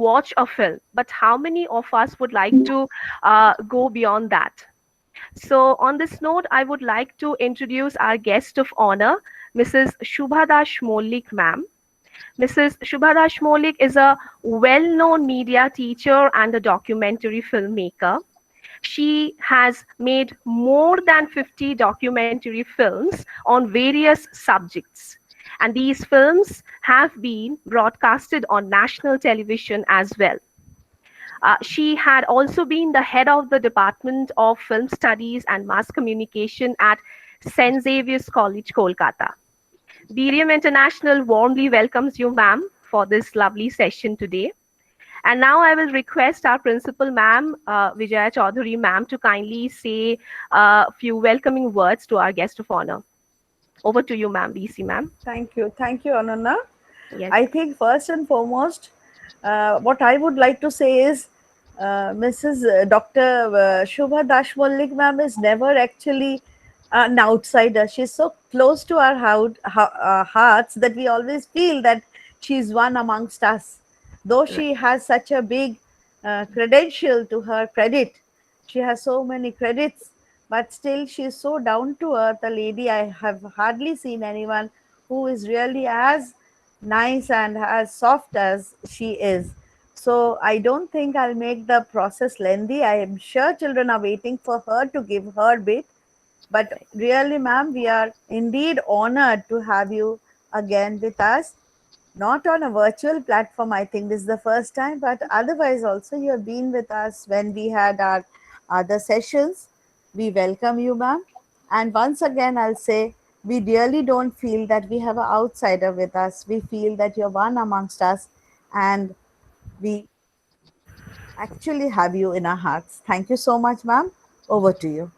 watch a film, but how many of us would like to go beyond that? So, on this note, I would like to introduce our guest of honor, Mrs. Subha Das Mollick, ma'am. Mrs. Subha Das Mollick is a well known media teacher and a documentary filmmaker. She has made more than 50 documentary films on various subjects. And these films have been broadcasted on national television as well. She had also been the head of the Department of Film Studies and Mass Communication at St. Xavier's College, Kolkata. BDM International warmly welcomes you, ma'am, for this lovely session today. And now I will request our principal, ma'am, Vijaya Chaudhary, ma'am, to kindly say a few welcoming words to our guest of honor. Over to you, ma'am, VC, ma'am. Thank you. Thank you, Ananna. Yes. I think first and foremost, what I would like to say is Mrs. Dr. Subha Das Mollick ma'am is never actually an outsider. She's so close to our hearts that we always feel that she's one amongst us. Though she has such a big credential to her credit, she has so many credits, but still she's so down to earth a lady. I have hardly seen anyone who is really as nice and as soft as she is. So I don't think I'll make the process lengthy. I am sure children are waiting for her to give her bit. But really, ma'am, we are indeed honored to have you again with us. Not on a virtual platform, I think this is the first time, but otherwise also you have been with us when we had our other sessions. We welcome you, ma'am. And once again, I'll say we really don't feel that we have an outsider with us. We feel that you're one amongst us, and we actually have you in our hearts. Thank you so much, ma'am. Over to you.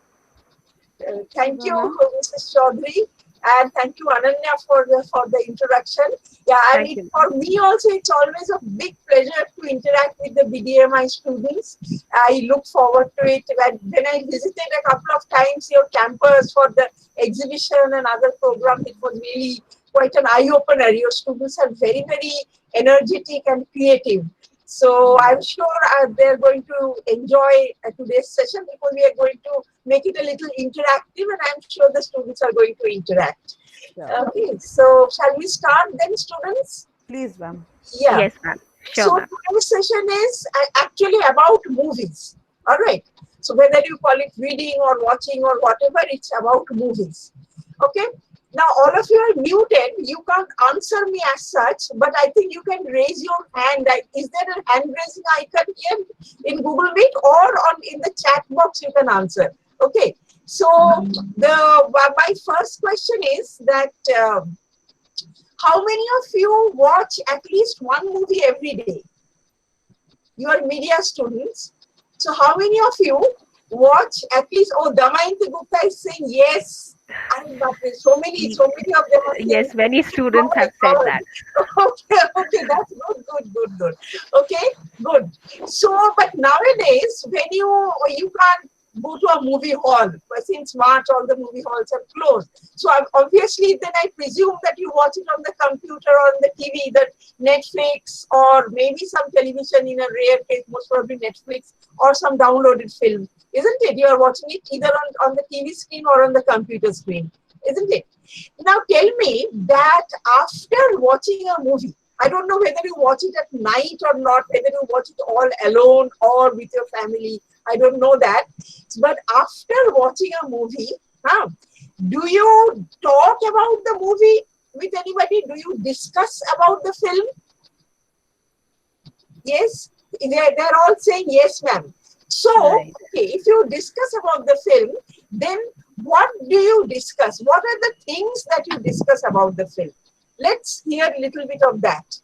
Thank Subha, you, ma'am. Mrs. Chaudhary, and thank you, Ananya, for the introduction. Yeah, and Thank you. for me also, it's always a big pleasure to interact with the BDMI students. I look forward to it. When I visited a couple of times your campus for the exhibition and other programs, it was really quite an eye-opener. Your students are very, very energetic and creative. So I'm sure they're going to enjoy today's session because we are going to make it a little interactive, and I'm sure the students are going to interact. Sure. Okay, so shall we start then, students? Please, ma'am. Yeah. Yes, ma'am. Sure, So ma'am. today's session is actually about movies. All right. So whether you call it reading or watching or whatever, it's about movies. Okay. Now all of you are muted. You can't answer me as such, but I think you can raise your hand. Is there a hand raising icon here in Google Meet or on in the chat box? You can answer. Okay. So my first question is that. How many of you watch at least one movie every day? You are media students. So how many of you watch at least, oh, Damayanti Gupta is saying yes. And so many of them are saying Yes, many students have said God. that. Okay, that's good. Okay, good. So, but nowadays, when you can't go to a movie hall, since March all the movie halls are closed. So obviously then I presume that you watch it on the computer or on the TV, that Netflix or maybe some television, in a rare case, most probably Netflix or some downloaded film. Isn't it? You are watching it either on the TV screen or on the computer screen. Isn't it? Now tell me that after watching a movie, I don't know whether you watch it at night or not, whether you watch it all alone or with your family. I don't know that. But after watching a movie, do you talk about the movie with anybody? Do you discuss about the film? Yes? They're all saying yes, ma'am. So, Right. okay, if you discuss about the film, then what do you discuss? What are the things that you discuss about the film? Let's hear a little bit of that.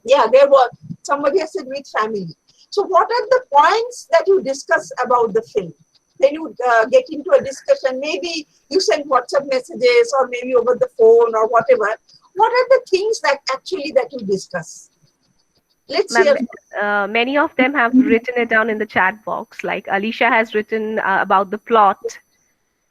Yeah, there was somebody has said with family. So what are the points that you discuss about the film? Then you get into a discussion. Maybe you send WhatsApp messages or maybe over the phone or whatever. What are the things that you discuss? Let's hear. Ma'am, many of them have written it down in the chat box. Like Alicia has written about the plot.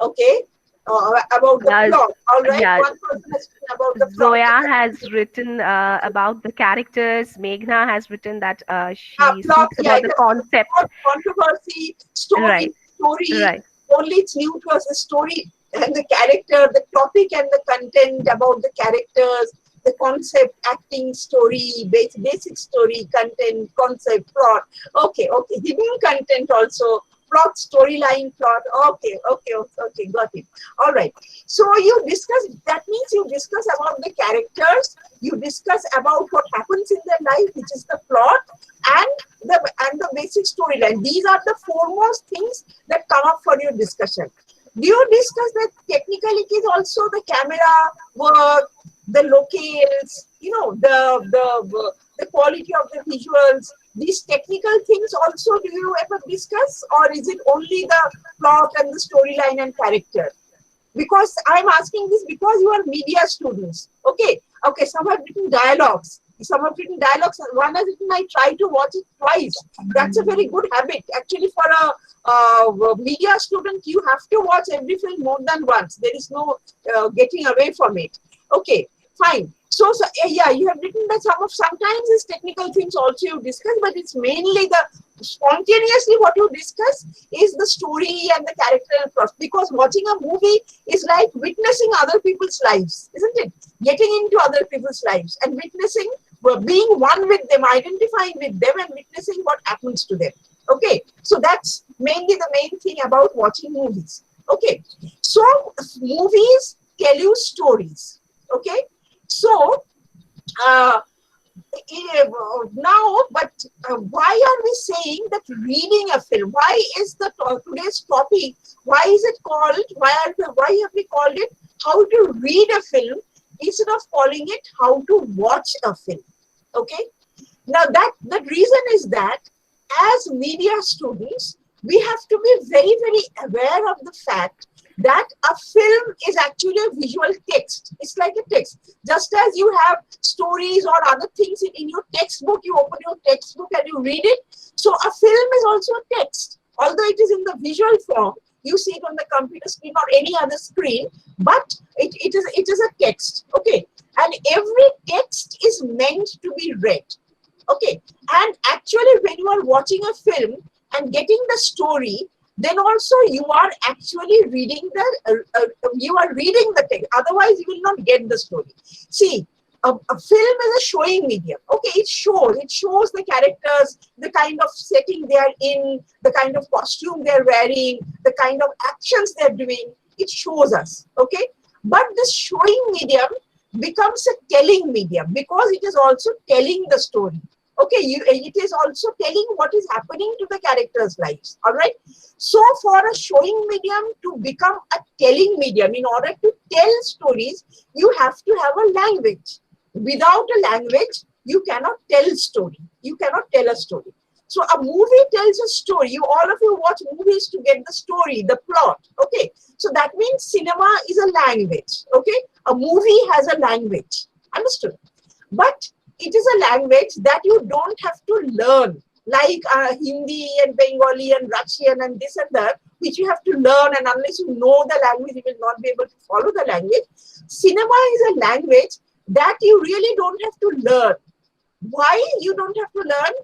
Okay. about the Uh, plot. All right, yeah, one person has written about the plot. Zoya has written about the characters. Meghna has written that she Plot, speaks yeah, about it the has got concept. plot, controversy, story, Right, story. right. Only it's new to us, the story and the character, the topic and the content about the characters, the concept, acting, story, basic story, content, concept, plot. Okay, okay. Hidden content also, plot, storyline, plot. Okay, okay, okay, okay, got it. All right. So you discuss, that means you discuss about the characters, you discuss about what happens in their life, which is the plot, and the basic storyline. These are the foremost things that come up for your discussion. Do you discuss the technicalities also, the camera work, the locales, the quality of the visuals, these technical things also do you ever discuss, or is it only the plot and the storyline and character? Because I'm asking this because you are media students. Okay, okay. Some have written dialogues. Some have written dialogues. One has written, I try to watch it twice. That's a very good habit. Actually, for a media student, you have to watch every film more than once. There is no getting away from it. Okay, fine. So yeah, you have written that sometimes these technical things also you discuss, but it's mainly the spontaneously what you discuss is the story and the character and plot. Because watching a movie is like witnessing other people's lives, isn't it? Getting into other people's lives and witnessing, being one with them, identifying with them and witnessing what happens to them. Okay, so that's mainly the main thing about watching movies. Okay, so movies tell you stories. Okay, so uh, now, but why are we saying that reading a film? Why is the today's topic? Why is it called? Why have we called it how to read a film instead of calling it how to watch a film? Okay. Now that reason is that as media students, we have to be very, very aware of the fact that a film is actually a visual text. It's like a text. Just as you have stories or other things in your textbook, you open your textbook and you read it. So a film is also a text. Although it is in the visual form, you see it on the computer screen or any other screen, but it is a text. Okay. And every text is meant to be read. Okay, and actually when you are watching a film and getting the story, then also you are actually reading you are reading the text, otherwise you will not get the story. See, a film is a showing medium. Okay, it shows the characters, the kind of setting they are in, the kind of costume they're wearing, the kind of actions they're doing. It shows us. Okay, but this showing medium becomes a telling medium because it is also telling the story. Okay, it is also telling what is happening to the characters' lives. All right. So for a showing medium to become a telling medium, in order to tell stories, you have to have a language. Without a language, you cannot tell story. You cannot tell a story. So a movie tells a story. All of you watch movies to get the story, the plot. Okay. So that means cinema is a language. Okay. A movie has a language. Understood? But it is a language that you don't have to learn, like Hindi and Bengali and Russian and this and that, which you have to learn, and unless you know the language, you will not be able to follow the language. Cinema is a language that you really don't have to learn. Why you don't have to learn?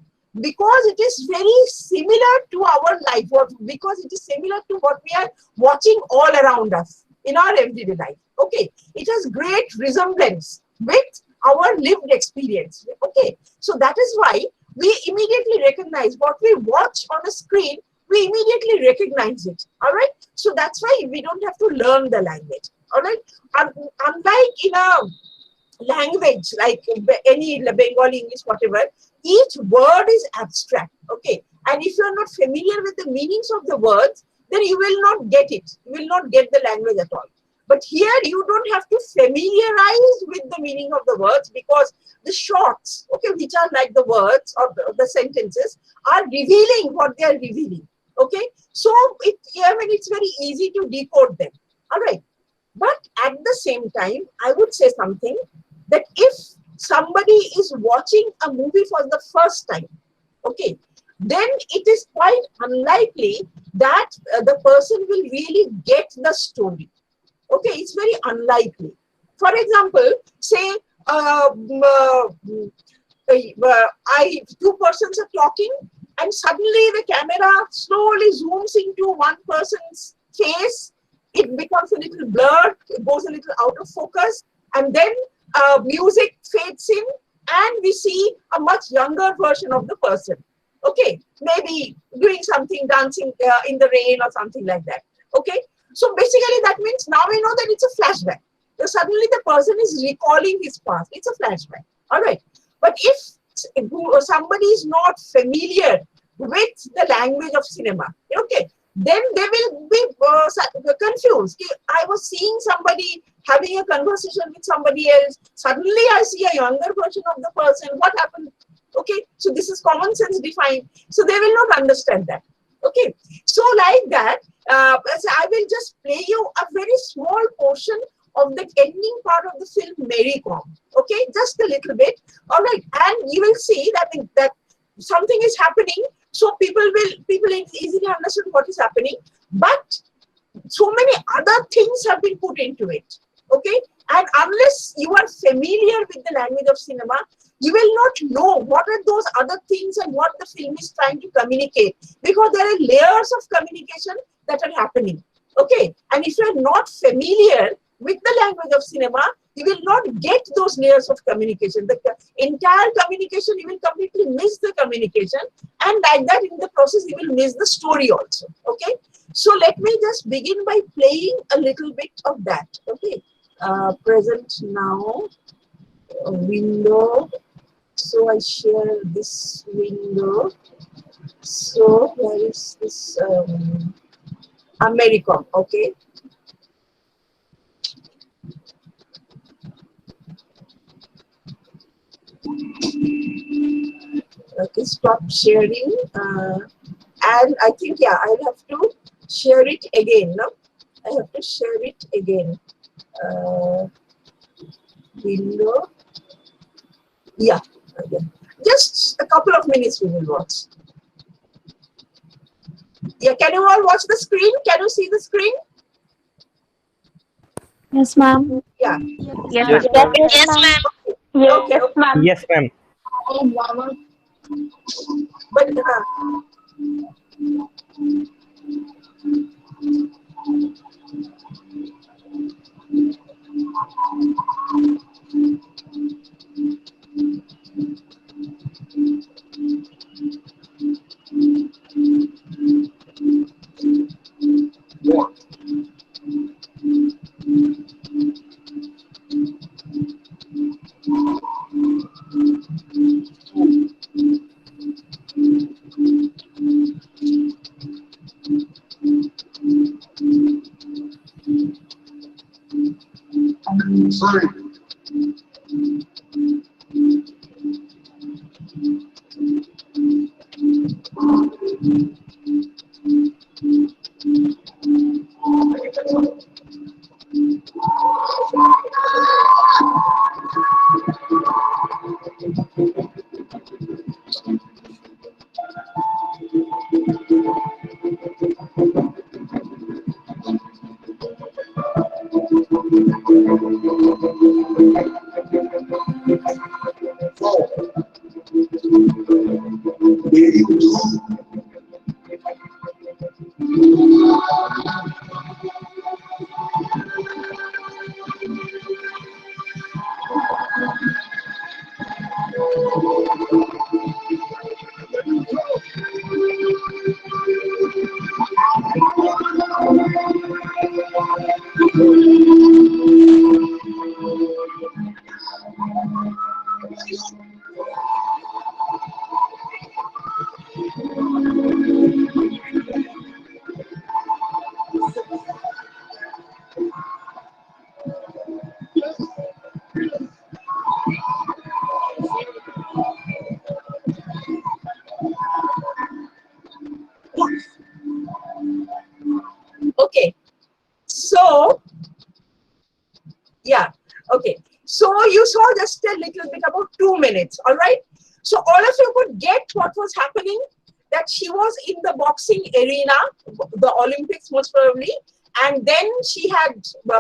Because it is very similar to our life, or because it is similar to what we are watching all around us in our everyday life. Okay, it has great resemblance with our lived experience. Okay, so that is why we immediately recognize what we watch on a screen. We immediately recognize it. All right, so that's why we don't have to learn the language. All right, unlike in a language like any Bengali, English, whatever, each word is abstract. Okay, and if you are not familiar with the meanings of the words, then you will not get it. You will not get the language at all. But here you don't have to familiarize with the meaning of the words, because the shots, okay, which are like the words or the sentences, are revealing what they are revealing. Okay, so it's very easy to decode them. All right. But at the same time, I would say something, that if somebody is watching a movie for the first time, okay, then it is quite unlikely that the person will really get the story. Okay, it's very unlikely. For example, say two persons are talking, and suddenly the camera slowly zooms into one person's face. It becomes a little blurred, it goes a little out of focus, and then music fades in, and we see a much younger version of the person. Okay, maybe doing something, dancing in the rain or something like that. Okay, so basically that means now we know that it's a flashback. So suddenly the person is recalling his past. It's a flashback. All right. But if somebody is not familiar with the language of cinema, okay, then they will be confused. I was seeing somebody having a conversation with somebody else. Suddenly I see a younger version of the person. What happened? Okay, so this is common sense defined. So they will not understand that. Okay, so like that, I will just play you a very small portion of the ending part of the film Mary Kom. Okay, just a little bit. All right, and you will see that something is happening. So people easily understand what is happening. But so many other things have been put into it. Okay, and unless you are familiar with the language of cinema, you will not know what are those other things and what the film is trying to communicate, because there are layers of communication that are happening. Okay, and if you are not familiar with the language of cinema, you will not get those layers of communication. The entire communication, you will completely miss the communication, and like that, in the process, you will miss the story also. Okay, so let me just begin by playing a little bit of that. Okay, present now, window. So I share this window. So here is this Americom. Okay. Okay, stop sharing. And I think, yeah, I'll have to share it again. No, I have to share it again. Uh, Window. Yeah, okay. Just a couple of minutes we will watch. Yeah, can you all watch the screen? Can you see the screen? Yes, ma'am. Yeah. Yes, Yes, ma'am. ma'am. Yes, ma'am. Okay. Okay. Yes, ma'am. But Sorry. okay. So yeah. Okay. So you saw just a little bit, about 2 minutes. All right. So all of you could get what was happening. That she was in the boxing arena, the Olympics most probably, and then she had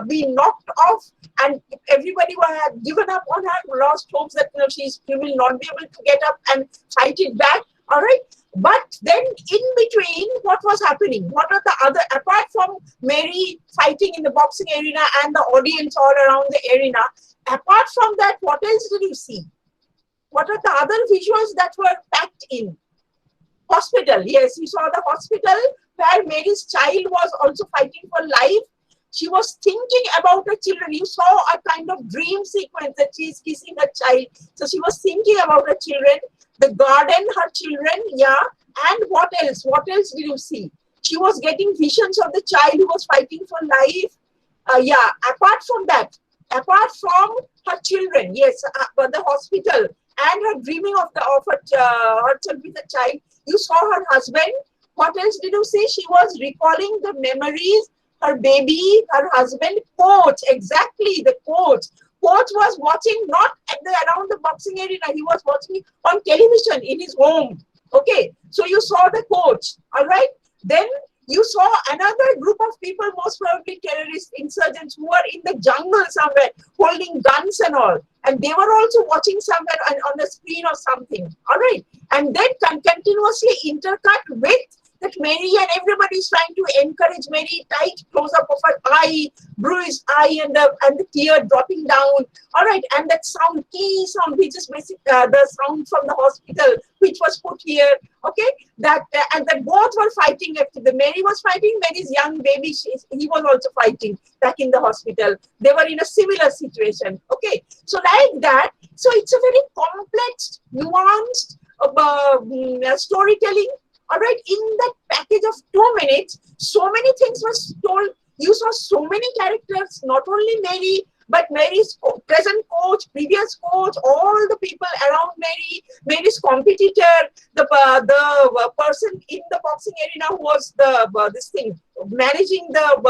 been knocked off, and everybody had given up on her, lost hopes that she will not be able to get up and fight it back. All right. But then in between, what was happening? What are the other, apart from Mary fighting in the boxing arena and the audience all around the arena, apart from that, what else did you see? What are the other visuals that were packed in? Hospital. Yes, you saw the hospital where Mary's child was also fighting for life. She was thinking about her children. You saw a kind of dream sequence that she is kissing her child. So she was thinking about her children, the garden, her children, yeah. And what else? What else did you see? She was getting visions of the child who was fighting for life. Yeah, apart from that, apart from her children, yes, but the hospital and her dreaming of herself with a child, you saw her husband. What else did you see? She was recalling the memories, her baby, her husband, coach, exactly, the coach. Coach was watching not around the boxing arena, he was watching on television in his home. Okay, so you saw the coach, all right? Then you saw another group of people, most probably terrorist insurgents, who were in the jungle somewhere holding guns and all. And they were also watching somewhere on the screen or something. All right. And then continuously intercut with that Mary, and everybody is trying to encourage Mary, tight close up of her eye, bruised eye, and the tear dropping down. All right, and that sound, key sound, which is basic, the sound from the hospital, which was put here. Okay, that and that both were fighting. After the Mary was fighting, Mary's young baby, he was also fighting back in the hospital. They were in a similar situation. Okay, so like that. So it's a very complex, nuanced storytelling. All right, in that package of 2 minutes, so many things were told. You saw so many characters, not only Mary, but Mary's present coach, previous coach, all the people around Mary, Mary's competitor, the person in the boxing arena who was this thing managing the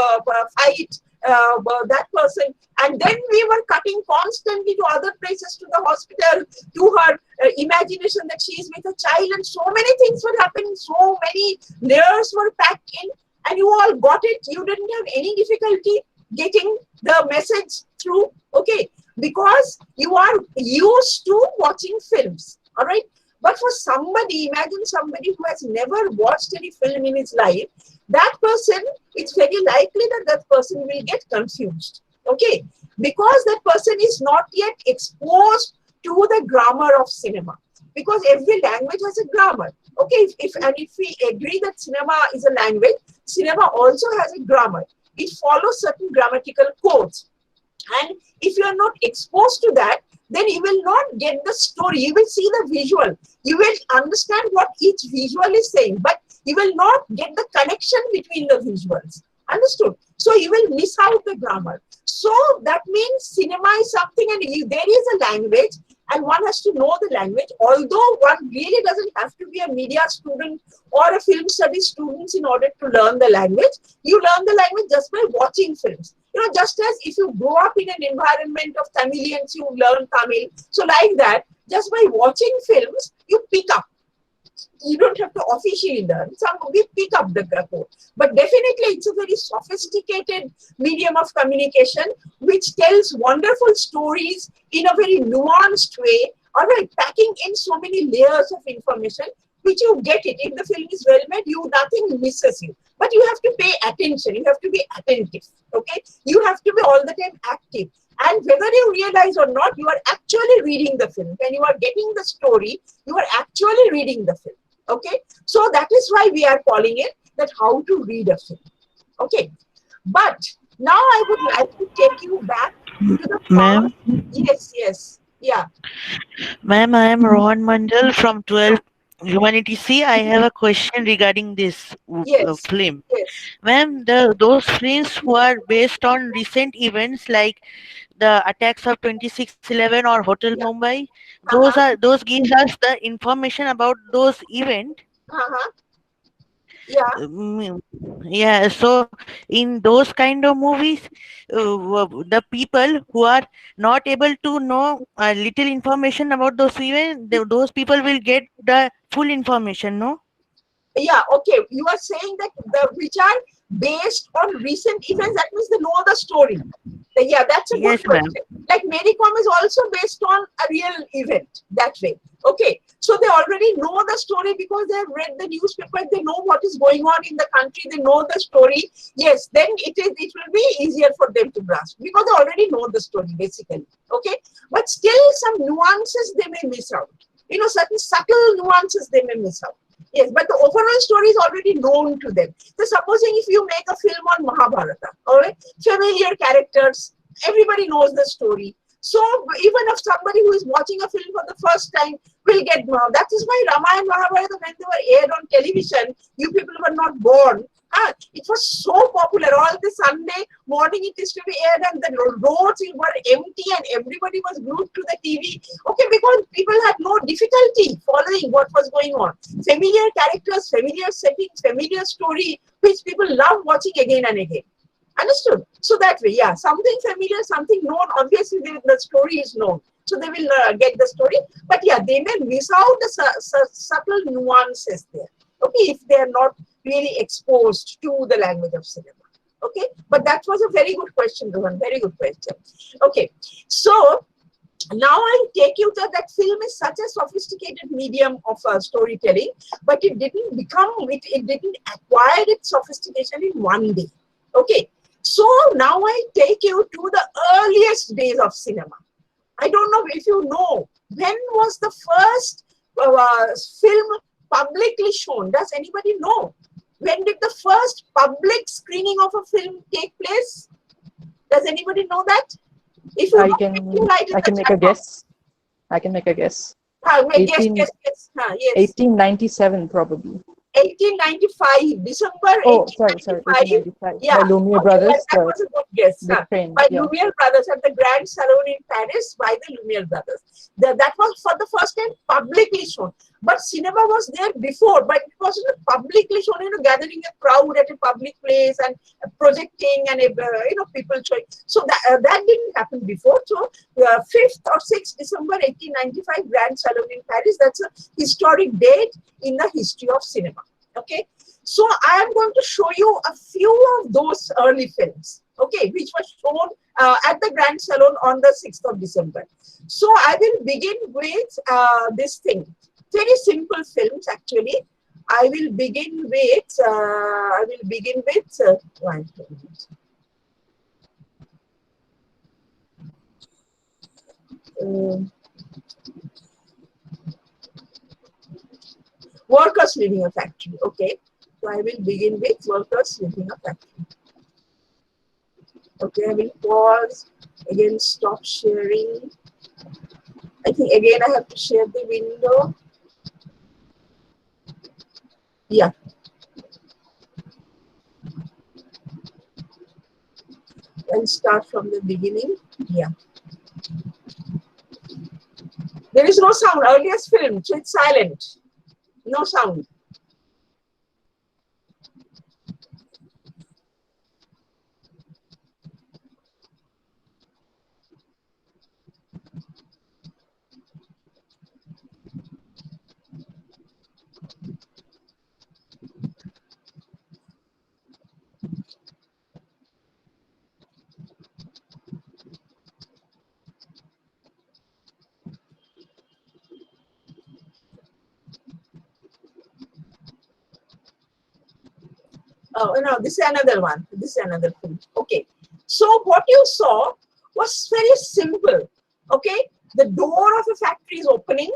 fight, that person. And then we were cutting constantly to other places, to the hospital, to her imagination that she is with a child, and so many things were happening, so many layers were packed in, and you all got it. You didn't have any difficulty getting the message through, okay, because you are used to watching films, all right. But for somebody, imagine somebody who has never watched any film in his life, that person, it's very likely that that person will get confused, okay, because that person is not yet exposed to the grammar of cinema, because every language has a grammar, okay. If we agree that cinema is a language, cinema also has a grammar. It follows certain grammatical codes, and if you are not exposed to that, then you will not get the story. You will see the visual, you will understand what each visual is saying, but you will not get the connection between the visuals. Understood? So you will miss out the grammar. So that means cinema is something, and there is a language, and one has to know the language, although one really doesn't have to be a media student or a film studies student in order to learn the language. You learn the language just by watching films. You know, just as if you grow up in an environment of Tamilians, you learn Tamil. So like that, just by watching films, you pick up. You don't have to officially learn. Some we pick up the code. But definitely it's a very sophisticated medium of communication which tells wonderful stories in a very nuanced way. All right, packing in so many layers of information, which you get it. If the film is well made, nothing misses you. But you have to pay attention. You have to be attentive. Okay, you have to be all the time active. And whether you realize or not, you are actually reading the film. When you are getting the story, you are actually reading the film. Okay, so that is why we are calling it that how to read a film. Okay, but now I would like to take you back to the past. Ma'am, Yes, yes, yeah, ma'am, I am Rohan Mandal from 12th Humanity. See, I have a question regarding this yes, film. yes. Ma'am, those films who are based on recent events like the attacks of 26/11 or Hotel Yeah, Mumbai, uh-huh, those gives us the information about those events. uh-huh, yeah. Mm, yeah, so in those kind of movies, the people who are not able to know little information about those events, those people will get the full information, no? Yeah, okay. You are saying that the which are based on recent events. That means they know the story. Yeah, that's a good Yes, ma'am. question. Like Mary Com is also based on a real event that way. Okay, so they already know the story because they have read the newspaper. They know what is going on in the country. They know the story. Yes, then it will be easier for them to grasp because they already know the story basically. Okay, but still some nuances they may miss out. You know, certain subtle nuances they may miss out. Yes, but the overall story is already known to them. So supposing if you make a film on Mahabharata, all right, familiar characters, everybody knows the story. So even if somebody who is watching a film for the first time will get that is why Ramayana and Mahabharata, when they were aired on television, you people were not born. It was so popular. All the Sunday morning it used to be aired, and the roads were empty, and everybody was glued to the TV. Okay, because people had no difficulty following what was going on. Familiar characters, familiar settings, familiar story, which people love watching again and again. Understood? So that way, yeah, something familiar, something known. Obviously, the story is known, so they will get the story. But yeah, they may miss out the subtle nuances there. Okay, if they are not really exposed to the language of cinema. Okay, but that was a very good question, Rohan. Very good question. Okay, so now I'll take you to that film is such a sophisticated medium of storytelling, but it didn't become, it didn't acquire its sophistication in one day. Okay, so now I take you to the earliest days of cinema. I don't know if you know, when was the first film publicly shown? Does anybody know? When did the first public screening of a film take place? Does anybody know that? If you I know, you can write in I the can make chat a box. guess. I can make a guess. Guess, 18, guess, guess. Yes. 1897 probably. 1895, December Oh, sorry, 1895. 1895. Yeah, By Lumiere okay, Brothers, that was a good guess. the train. By Yeah. Lumiere Brothers at the Grand Salon in Paris by the Lumiere Brothers. That was for the first time publicly shown. But cinema was there before, but it wasn't publicly shown, gathering a crowd at a public place and projecting and, people showing. So that didn't happen before. So 5th or 6th December 1895, Grand Salon in Paris, that's a historic date in the history of cinema. Okay, so I am going to show you a few of those early films, okay, which were shown at the Grand Salon on the 6th of December. So I will begin with this thing. Very simple films, actually. I will begin with. One minute. Workers leaving a factory. Okay, so I will begin with workers leaving a factory. Okay, I will pause. Again, stop sharing. I think again I have to share the window. Yeah. I'll start from the beginning. Yeah. There is no sound. Earliest film, so it's silent. No sound. Oh, no, this is another one. This is another film. Okay. So what you saw was very simple. Okay. The door of a factory is opening.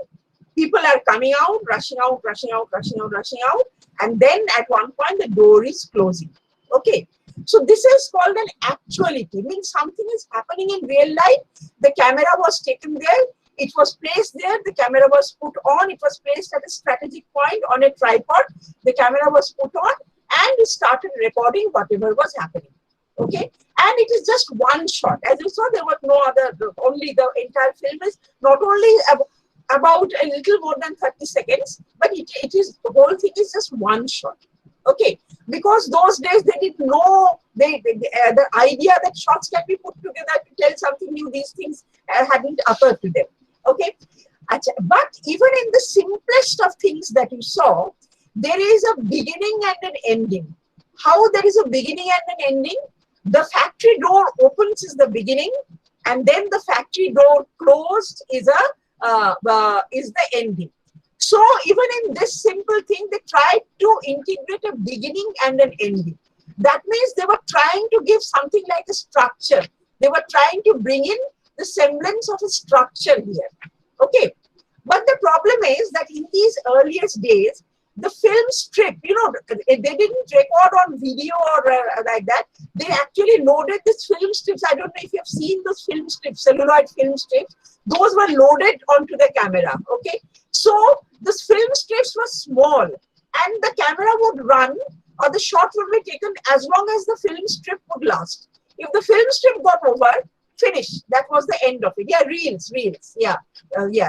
People are coming out, rushing out, rushing out, rushing out, rushing out. And then at one point, the door is closing. Okay. So this is called an actuality. Means something is happening in real life. The camera was taken there. It was placed there. The camera was put on. It was placed at a strategic point on a tripod. The camera was put on and we started recording whatever was happening. Okay. And it is just one shot. As you saw, there was no other, only the entire film is not only about a little more than 30 seconds, but it is, the whole thing is just one shot. Okay, because those days they didn't know, the idea that shots can be put together to tell something new, these things hadn't occurred to them. Okay, but even in the simplest of things that you saw, there is a beginning and an ending. How there is a beginning and an ending? The factory door opens is the beginning, and then the factory door closed is the ending. So even in this simple thing, they tried to integrate a beginning and an ending. That means they were trying to give something like a structure. They were trying to bring in the semblance of a structure here. Okay. But the problem is that in these earliest days, the film strip, they didn't record on video or like that. They actually loaded these film strips. I don't know if you have seen those film strips, celluloid film strips. Those were loaded onto the camera. Okay. So these film strips were small, and the camera would run, or the shot would be taken as long as the film strip would last. If the film strip got over, finish. That was the end of it. Yeah, reels. Yeah,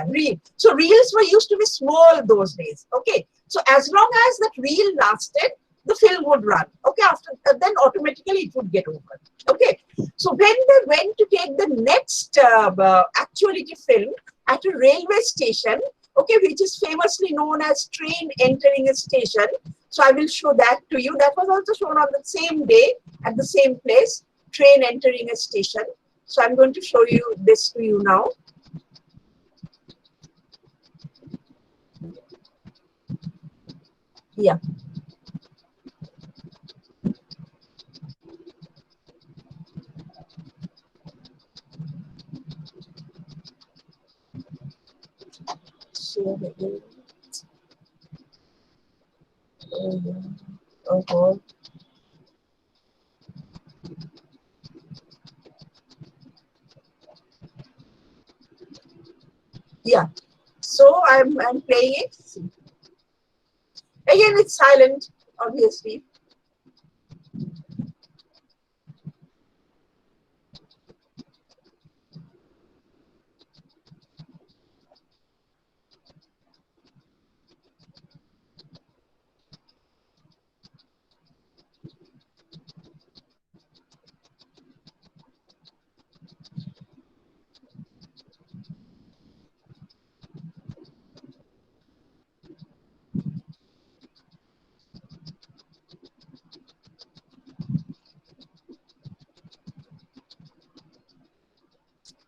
reel. So reels were used to be small those days. Okay. So as long as that reel lasted, the film would run. Okay. After then, automatically it would get over. Okay. So when they went to take the next actuality film at a railway station, okay, which is famously known as train entering a station. So I will show that to you. That was also shown on the same day at the same place, train entering a station. So I'm going to show you this to you now. Yeah. Share again. Oh God. Yeah. So I'm playing it. See. Again, it's silent, obviously.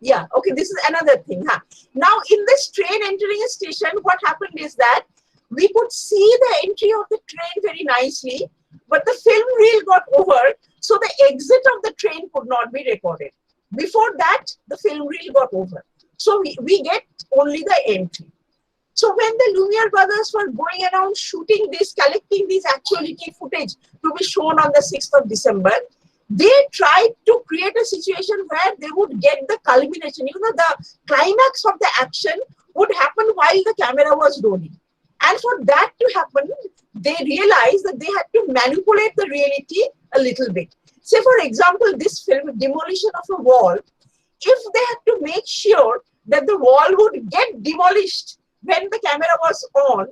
Yeah, okay, this is another thing. Huh? Now, in this train entering a station, what happened is that we could see the entry of the train very nicely, but the film reel got over, so the exit of the train could not be recorded. Before that, the film reel got over. So we get only the entry. So when the Lumiere brothers were going around shooting this, collecting this actuality footage to be shown on the 6th of December, they tried to create a situation where they would get the culmination. The climax of the action would happen while the camera was rolling. And for that to happen, they realized that they had to manipulate the reality a little bit. Say, for example, this film, Demolition of a Wall, if they had to make sure that the wall would get demolished when the camera was on,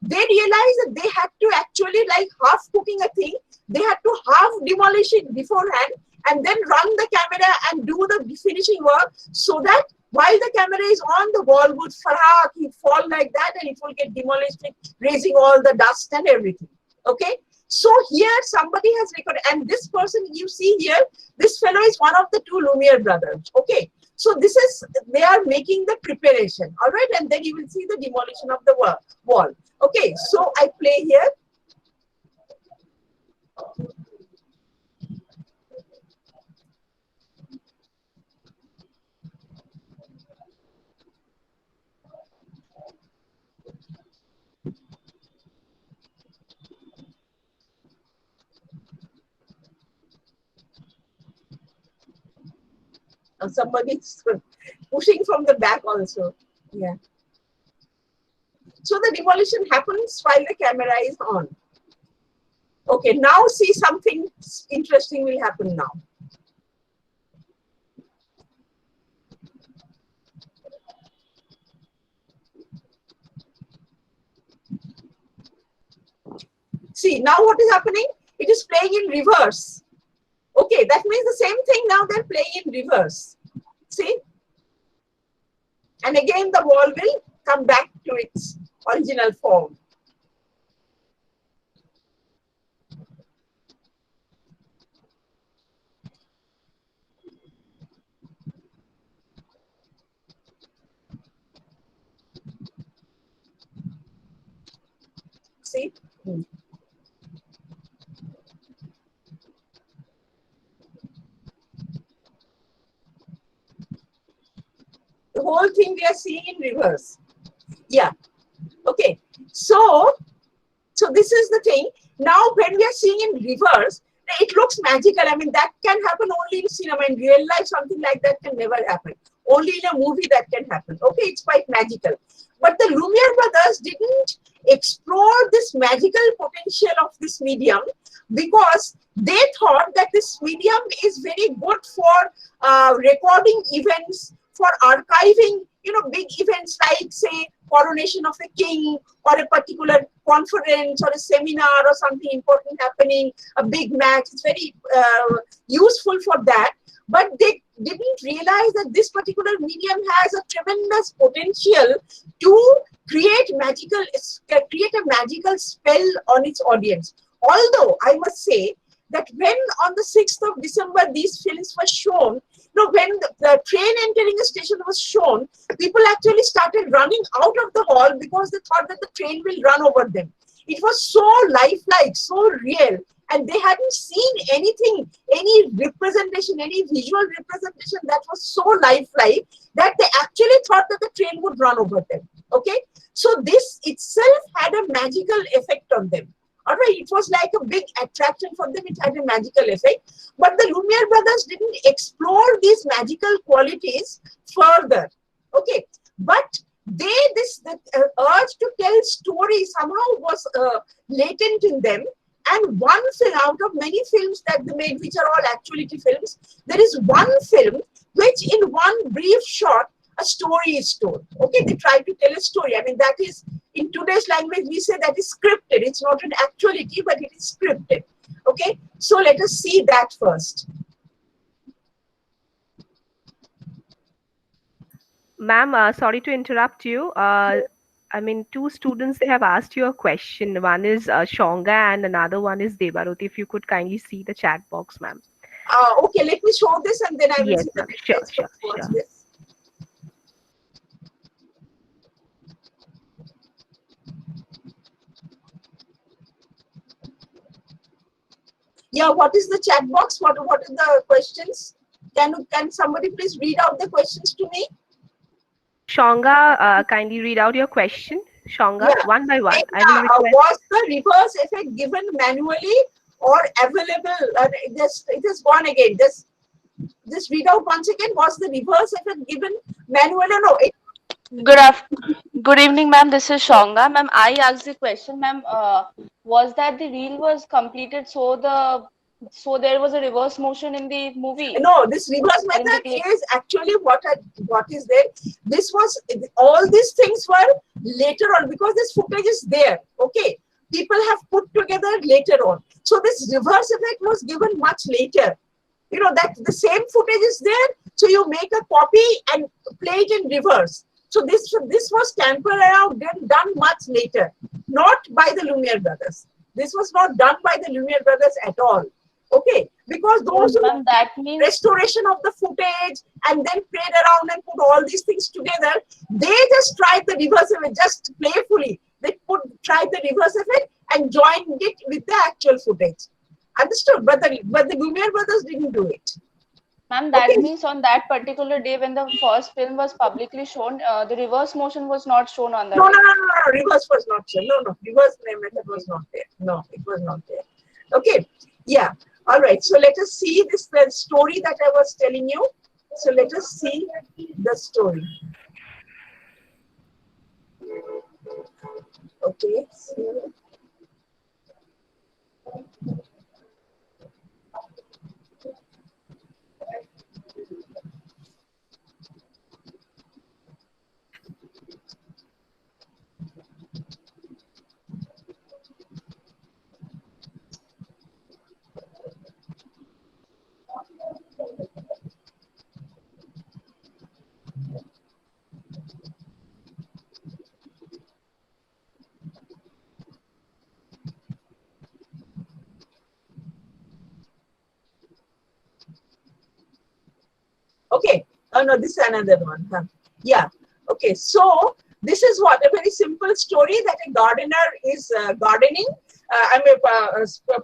they realized that they had to actually, like half cooking a thing, they had to half demolish it beforehand and then run the camera and do the finishing work, so that while the camera is on, the wall would fall like that and it will get demolished, raising all the dust and everything. Okay. So here somebody has recorded, and this person you see here, this fellow is one of the two Lumiere brothers. Okay. So this is, they are making the preparation. All right. And then you will see the demolition of the wall. Okay. So I play here. Somebody's pushing from the back also. Yeah. So the demolition happens while the camera is on. Okay, now see, something interesting will happen now. See, now what is happening? It is playing in reverse. Okay, that means the same thing now they're playing in reverse. See? And again the wall will come back to its original form. see. The whole thing we are seeing in reverse. Yeah. Okay. So this is the thing. Now, when we are seeing in reverse, it looks magical. I mean, that can happen only in cinema. In real life, something like that can never happen. Only in a movie that can happen. Okay, it's quite magical. But the Lumiere brothers didn't explore this magical potential of this medium because they thought that this medium is very good for recording events, for archiving, big events like, say, coronation of a king or a particular conference or a seminar or something important happening, a big match. It's very useful for that. But they didn't realize that this particular medium has a tremendous potential to create a magical spell on its audience. Although I must say that when on the 6th of December these films were shown, when the train entering a station was shown, people actually started running out of the hall because they thought that the train will run over them. It was so lifelike, so real, and they hadn't seen anything, any representation, any visual representation that was so lifelike that they actually thought that the train would run over them. Okay, so this itself had a magical effect on them. All right, it was like a big attraction for them. It had a magical effect. But the Lumiere brothers didn't explore these magical qualities further. Okay, but the urge to tell stories somehow was latent in them. And one film out of many films that they made, which are all actuality films, there is one film which, in one brief shot, a story is told. Okay, they try to tell a story. I mean, that is, in today's language, we say that is scripted. It's not an actuality, but it is scripted. Okay, so let us see that first. Ma'am, sorry to interrupt you. I mean, two students, they have asked you a question. One is Shonga and another one is Debaroti. If you could kindly see the chat box, ma'am. Okay, let me show this and then I will Yes, see the ma'am. Sure, replies. sure, What's sure. this? Yeah, what is the chat box? What are the questions? Can somebody please read out the questions to me? Shonga, kindly read out your question. Shonga, Yeah. one by one. I will Yeah, request. was the reverse effect given manually or available? It has gone again. Just read out once again. Was the reverse effect given manually or no? Good evening, ma'am. This is Shonga. Ma'am, I asked the question, ma'am. Was that the reel was completed so there was a reverse motion in the movie No, this reverse or in the method clip? is actually what is there. This was, all these things were later on because this footage is there. Okay, people have put together later on. So this reverse effect was given much later. That the same footage is there, so you make a copy and play it in reverse. So this was tampered around, done much later, not by the Lumiere brothers. This was not done by the Lumiere brothers at all. Okay, because So, those who ma'am, that means restoration of the footage and then played around and put all these things together, they just tried the reverse effect, just playfully. They tried the reverse effect and joined it with the actual footage. Understood? But the Lumiere brothers didn't do it. ma'am, that Okay. means on that particular day when the first film was publicly shown, the reverse motion was not shown on No, that no, day. no, no, no. Reverse was not there. No, no. Reverse method was not there. No, it was not there. Okay. Yeah. All right. So let us see the story that I was telling you. So let us see the story. Okay. Okay. Oh no, this is another one. Huh? Yeah. Okay. So This is what a very simple story that a gardener is gardening.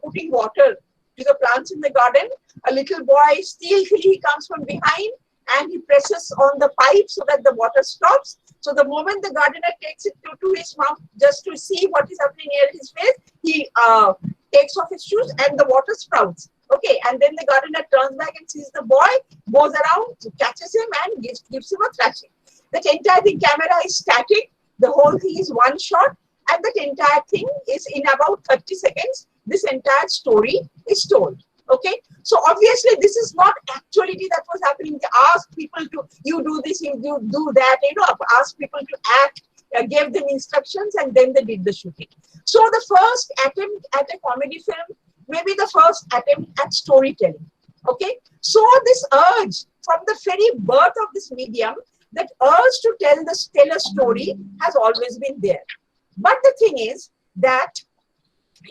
Putting water to the plants in the garden. A little boy stealthily comes from behind and he presses on the pipe so that the water stops. So the moment the gardener takes it to his mouth just to see what is happening near his face, he takes off his shoes and the water sprouts. Okay, and then the gardener turns back and sees the boy, goes around, catches him and gives him a thrashing. That entire thing, camera is static, the whole thing is one shot, and that entire thing is in about 30 seconds. This entire story is told. Okay, so obviously this is not actuality that was happening. They asked people to, you do this, you do that, ask people to act, gave them instructions, and then they did the shooting. So the first attempt at a comedy film, maybe the first attempt at storytelling. Okay, so this urge from the very birth of this medium, that urge to tell a story has always been there. But the thing is that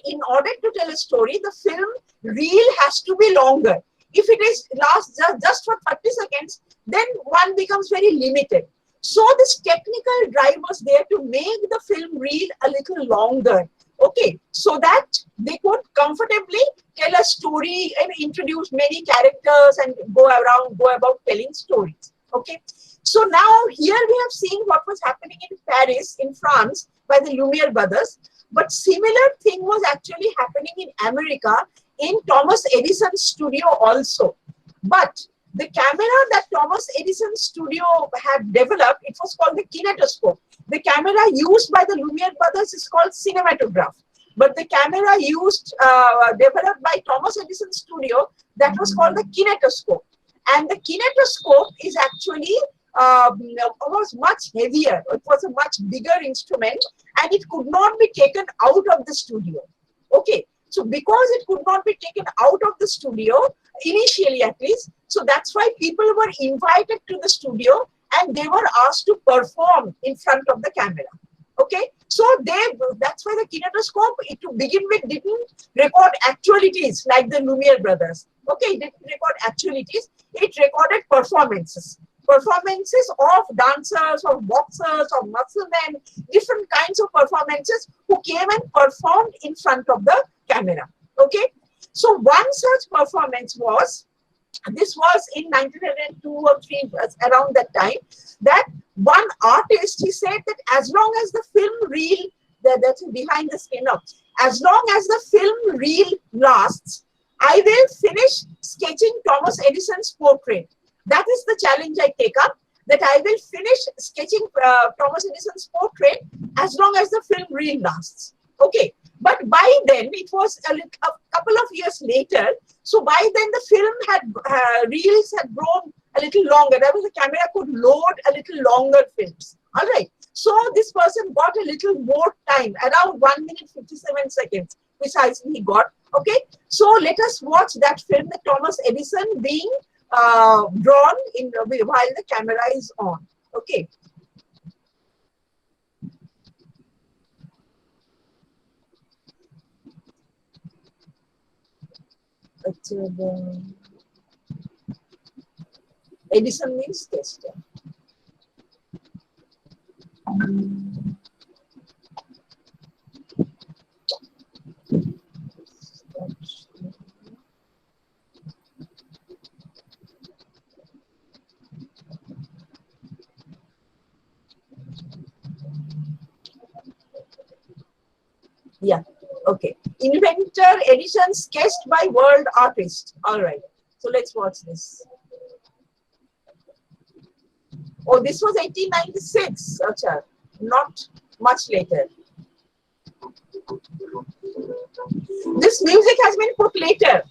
in order to tell a story, the film reel has to be longer. If it is lasts just for 30 seconds, then one becomes very limited. So this technical drive was there to make the film reel a little longer. Okay, so that they could comfortably tell a story and introduce many characters and go about telling stories. Okay, so now here we have seen what was happening in Paris, in France, by the Lumiere Brothers. But similar thing was actually happening in America, in Thomas Edison's studio also. But the camera that Thomas Edison's studio had developed, it was called the Kinetoscope. The camera used by the Lumiere Brothers is called cinematograph. But the camera developed by Thomas Edison's studio, that was called the Kinetoscope. And the Kinetoscope is actually was much heavier. It was a much bigger instrument and it could not be taken out of the studio. Okay, so because it could not be taken out of the studio, initially at least, so that's why people were invited to the studio and they were asked to perform in front of the camera. Okay, so that's why the Kinetoscope, to begin with, didn't record actualities like the Lumiere Brothers. Okay, it didn't record actualities, it recorded performances. Performances of dancers, of boxers, of muscle men, different kinds of performances who came and performed in front of the camera. Okay, so one such performance was, this was in 1902 or 3, around that time, that one artist, he said that as long as the film reel, that's behind the screen now, as long as the film reel lasts, I will finish sketching Thomas Edison's portrait. That is the challenge I take up, that I will finish sketching Thomas Edison's portrait as long as the film reel lasts. Okay, but by then, it was a couple of years later, so by then the film had, reels had grown a little longer. That was, the camera could load a little longer films. All right, so this person got a little more time, around 1 minute 57 seconds precisely he got. Okay, so let us watch that film, the Thomas Edison being drawn in while the camera is on. Okay. Edison means tester. Yeah, okay. Inventor Edison sketched by world artist. All right, so let's watch this. Oh, this was 1896, Achha, not much later. This music has been put later.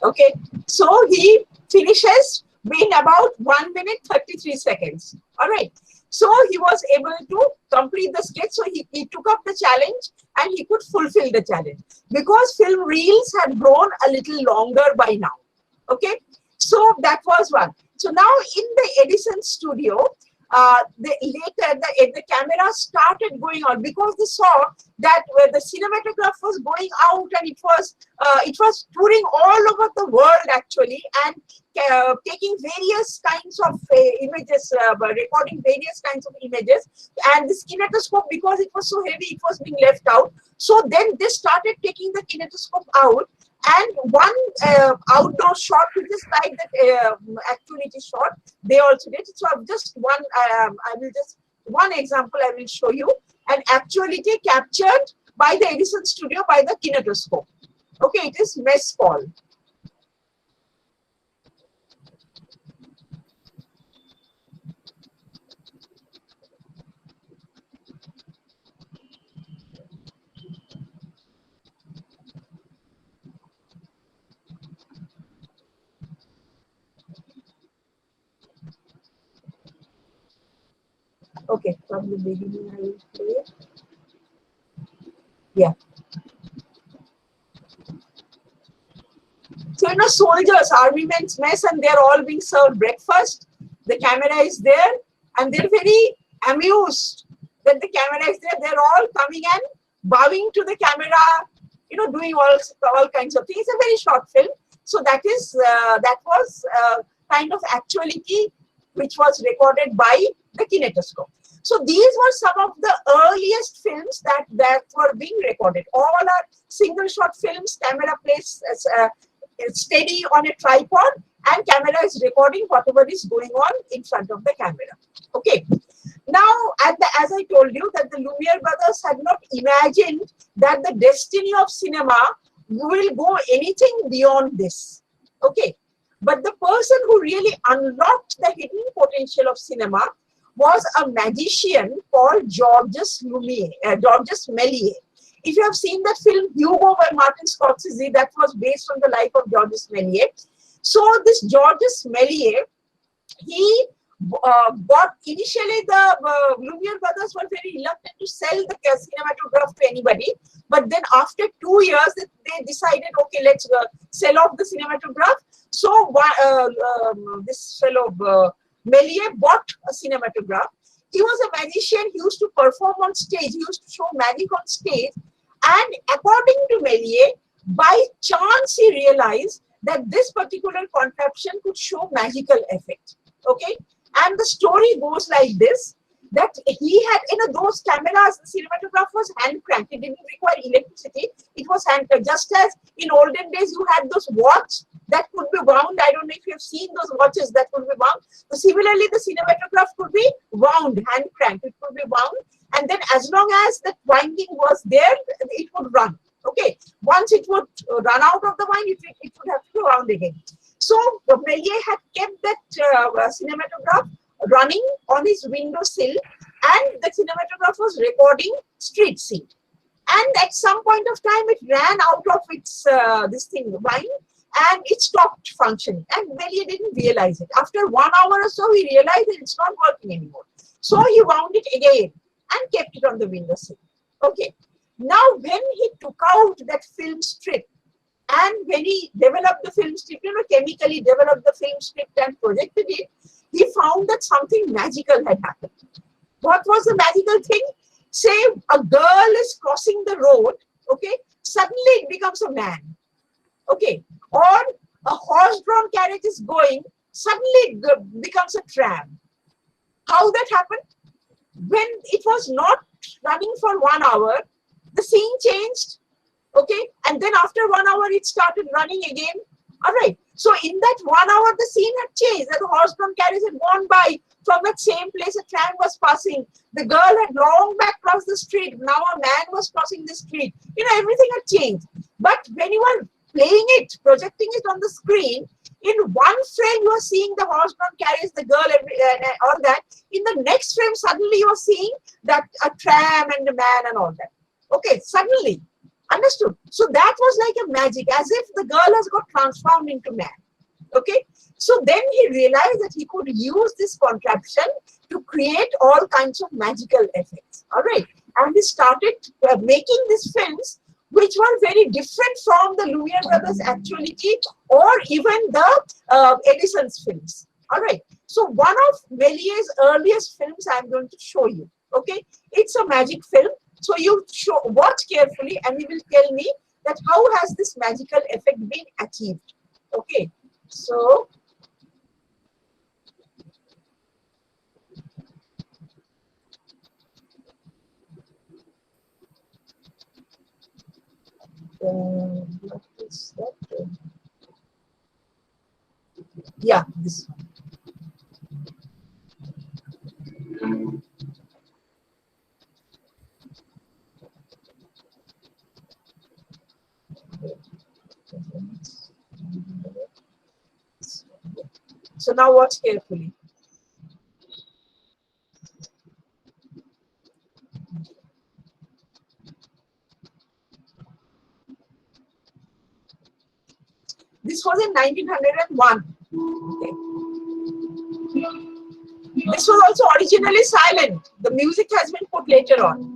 Okay, so he finishes in about 1 minute 33 seconds. All right, so he was able to complete the sketch. So he took up the challenge and he could fulfill the challenge because film reels had grown a little longer by now. Okay, so that was one. So now in the Edison studio, the camera started going on because they saw that where the cinematograph was going out and it was touring all over the world actually, and taking various kinds of images, recording various kinds of images, and this kinetoscope, because it was so heavy, it was being left out. So then they started taking the kinetoscope out, and one outdoor shot, which is like that actuality shot, they also did. So just one, one example I will show you, an actuality captured by the Edison studio by the kinetoscope. Okay, it is mess call. Okay, from the beginning I will play. Yeah. So, you know, soldiers, army men's mess, and they're all being served breakfast. The camera is there, and they're very amused that the camera is there. They're all coming and bowing to the camera, you know, doing all kinds of things. It's a very short film. So that was kind of actuality which was recorded by the kinetoscope. So these were some of the earliest films that were being recorded. All are single shot films. Camera placed steady on a tripod, and camera is recording whatever is going on in front of the camera. Okay. Now, as I told you, that the Lumiere brothers had not imagined that the destiny of cinema will go anything beyond this. Okay. But the person who really unlocked the hidden potential of cinema was a magician called George Melies. If you have seen that film Hugo by Martin Scorsese, that was based on the life of George Melies. So this George Melies, he got initially the Lumiere brothers were very reluctant to sell the cinematograph to anybody, but then after 2 years they decided, okay, let's sell off the cinematograph. So this fellow Melies bought a cinematograph. He was a magician. He used to perform on stage. He used to show magic on stage. And according to Melies, by chance he realized that this particular contraption could show magical effect. Okay, and the story goes like this: that he had, those cameras, the cinematograph was hand cranked. It didn't require electricity. It was hand cranked. Just as in olden days you had those watch that could be wound. I don't know if you have seen those watches that could be wound. So similarly, the cinematograph could be wound, hand cranked. It could be wound, and then as long as the winding was there, it would run. Okay, once it would run out of the wind, it would have to be wound again. So Melies had kept that cinematograph running on his windowsill, and the cinematograph was recording street scene. And at some point of time, it ran out of its wind, and it stopped functioning. And Melies didn't realize it. After 1 hour or so, he realized that it's not working anymore. So he wound it again and kept it on the windowsill. Okay. Now, when he took out that film strip, and when he developed the film strip, chemically developed the film strip and projected it, he found that something magical had happened. What was the magical thing? Say a girl is crossing the road, okay, suddenly it becomes a man, okay, or a horse-drawn carriage is going, suddenly it becomes a tram. How that happened? When it was not running for 1 hour, the scene changed, okay, and then after 1 hour it started running again. All right, So in that 1 hour, the scene had changed. The horse-drawn carriage had gone by. From that same place, a tram was passing. The girl had long back crossed the street. Now a man was crossing the street. Everything had changed. But when you are playing it, projecting it on the screen, in one frame you are seeing the horse-drawn carriage, the girl, all that. In the next frame, suddenly you are seeing that a tram and a man and all that. Okay, suddenly. Understood? So that was like a magic, as if the girl has got transformed into man. Okay, so then he realized that he could use this contraption to create all kinds of magical effects. All right, and he started making these films which were very different from the Lumiere Brothers' actuality or even the Edison's films. All right, so one of Melies' earliest films I am going to show you. Okay, it's a magic film. So you watch carefully and you will tell me that how has this magical effect been achieved. Okay, so what is that? Yeah, this one. So now watch carefully. This was in 1901. Okay. This was also originally silent. The music has been put later on.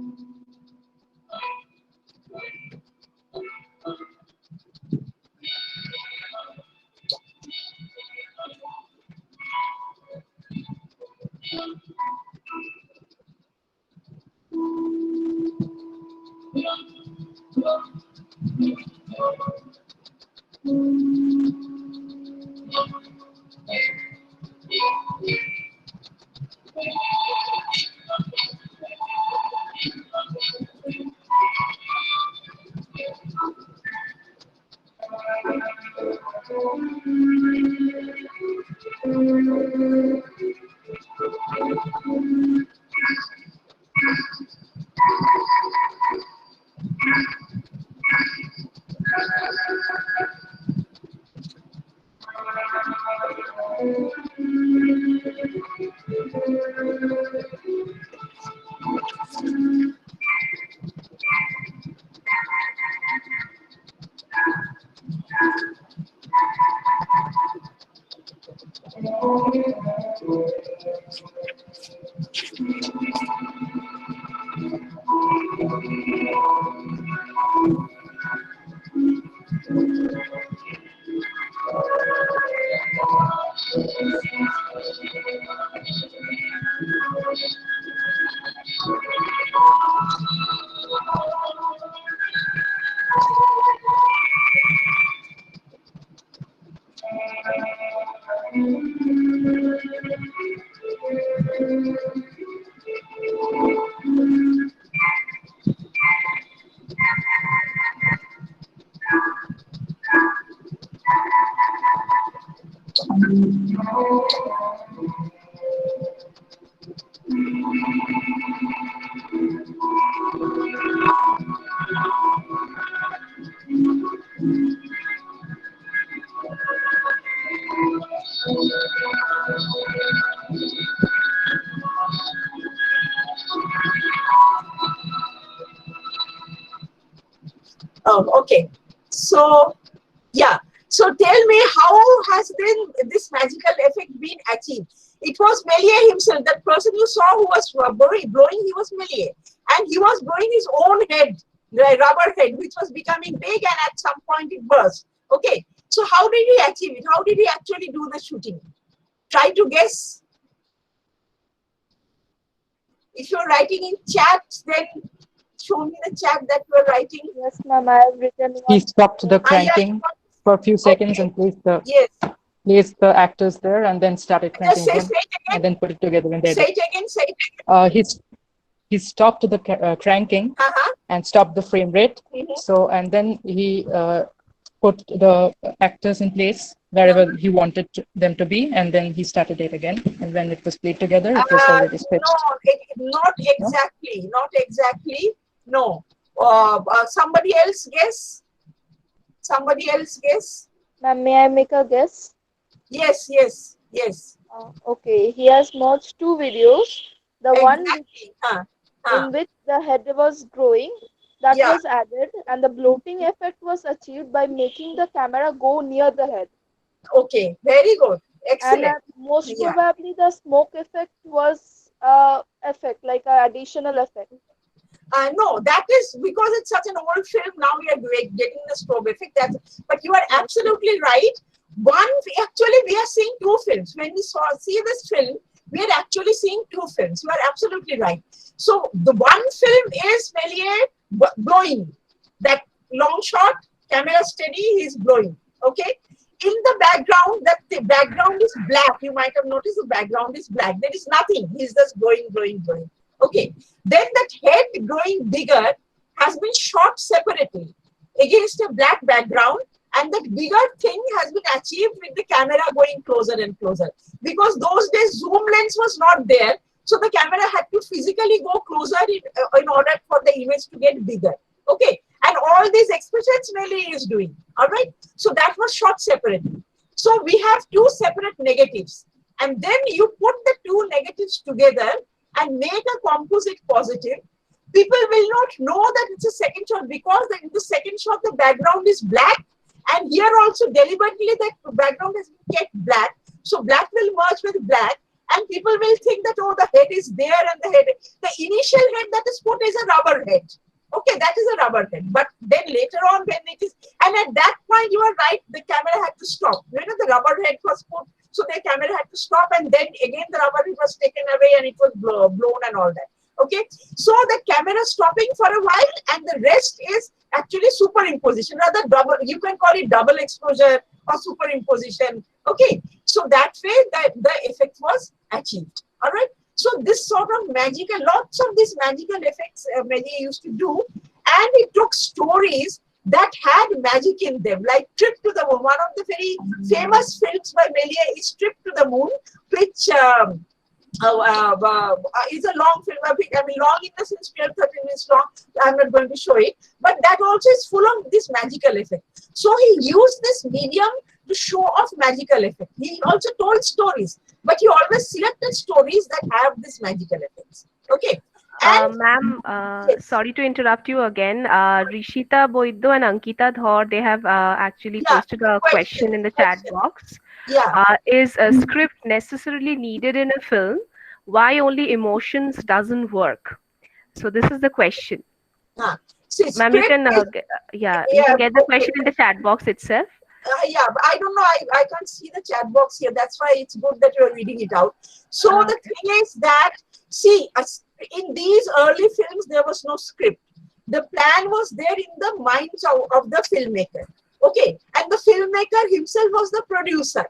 Oh, okay. So, yeah. So tell me, how has then this magical effect been achieved? It was Méliès himself, that person you saw who was blowing, he was Méliès. And he was blowing his own head, the rubber head, which was becoming big, and at some point it burst. Okay. So how did he achieve it? How did he actually do the shooting? Try to guess. If you're writing in chat, then show me the chat that you're writing. Yes, ma'am, I have written He one. stopped the Yeah, cranking for a few seconds okay. and Yes. placed the actors there, and then started Just cranking say again, it and again. then put it together in the Say edit. it again. Say it again. He stopped the cranking and stopped the frame rate. Mhm. So, and then he put the actors in place wherever he wanted them to be, and then he started it again. And when it was played together, it was already No, switched. not No? exactly. Not exactly. No. Somebody else guess? Somebody else guess? Ma'am, may I make a guess? Yes, yes, yes. Okay, he has merged two videos. The one Exactly. Huh. in which the head was growing, that Yeah. was added, and the bloating effect was achieved by making the camera go near the head. Okay. Very good. And Excellent. most Yeah. probably the smoke effect was effect, like a additional effect. No, that is because it's such an old film. Now we are getting the strobe effect. But you are Yes. absolutely right. Actually, we are seeing two films. When we see this film, we are actually seeing two films. You are absolutely right. So the one film is Melies blowing. That long shot, camera steady, he's blowing. Okay. In the background, the background is black. You might have noticed the background is black. There is nothing. He's just blowing, blowing, blowing. Okay. Then that head growing bigger has been shot separately against a black background, and that bigger thing has been achieved with the camera going closer and closer. Because those days zoom lens was not there, so the camera had to physically go closer in order for the image to get bigger. Okay, and all these expressions Melies is doing. All right, so that was shot separately. So we have two separate negatives, and then you put the two negatives together and make a composite positive. People will not know that it's a second shot because in the second shot the background is black, and here also deliberately the background has been kept black. So black will merge with black, and people will think that, oh, the head is there and the initial head that is put is a rubber head. Okay, that is a rubber head. But then later on when it is, and at that point you are right, the camera had to stop. You know, the rubber head was put, so the camera had to stop, and then again the rubber head was taken away and it was blown and all that. Okay, so the camera stopping for a while, and the rest is actually superimposition, rather double. You can call it double exposure or superimposition. Okay, so that way the effect was achieved. All right. So this sort of magical, lots of these magical effects Melies used to do, and he took stories that had magic in them, like Trip to the Moon. One of the very famous films by Melies is Trip to the Moon, which it's a long film. I mean, long in the sense 12, 13 minutes long. I'm not going to show it, but that also is full of this magical effect. So he used this medium to show off magical effect. He also told stories, but he always selected stories that have this magical effects. Okay. And Ma'am, yes, sorry to interrupt you again. Rishita Boiddo and Ankita Dhor, they have actually yeah, posted a question in the chat box. yeah. Is a script necessarily needed in a film? Why only emotions doesn't work? So this is the question. See, Ma'am, you script can, is, yeah, you yeah, can get the okay. question in the chat box itself. Yeah, but I don't know. I can't see the chat box here. That's why it's good that you're reading it out. So the Okay. thing is that, see, in these early films, there was no script. The plan was there in the minds of the filmmaker. Okay. And the filmmaker himself was the producer.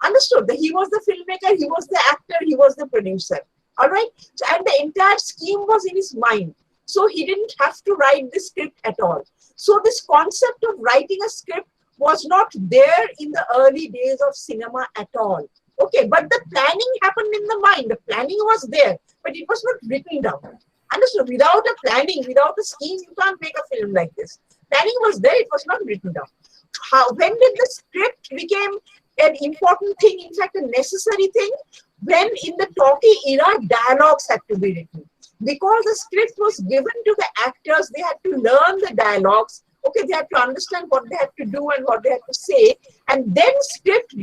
Understood? He was the filmmaker, he was the actor, he was the producer. All right. So, and the entire scheme was in his mind. So he didn't have to write the script at all. So this concept of writing a script was not there in the early days of cinema at all. Okay, but the planning happened in the mind. The planning was there, but it was not written down. Understood? Without a planning, without a scheme, you can't make a film like this. Planning was there, it was not written down. When did the script became an important thing, in fact, a necessary thing? When in the talkie era, dialogues had to be written. Because the script was given to the actors, they had to learn the dialogues. Okay, they had to understand what they had to do and what they had to say. And then script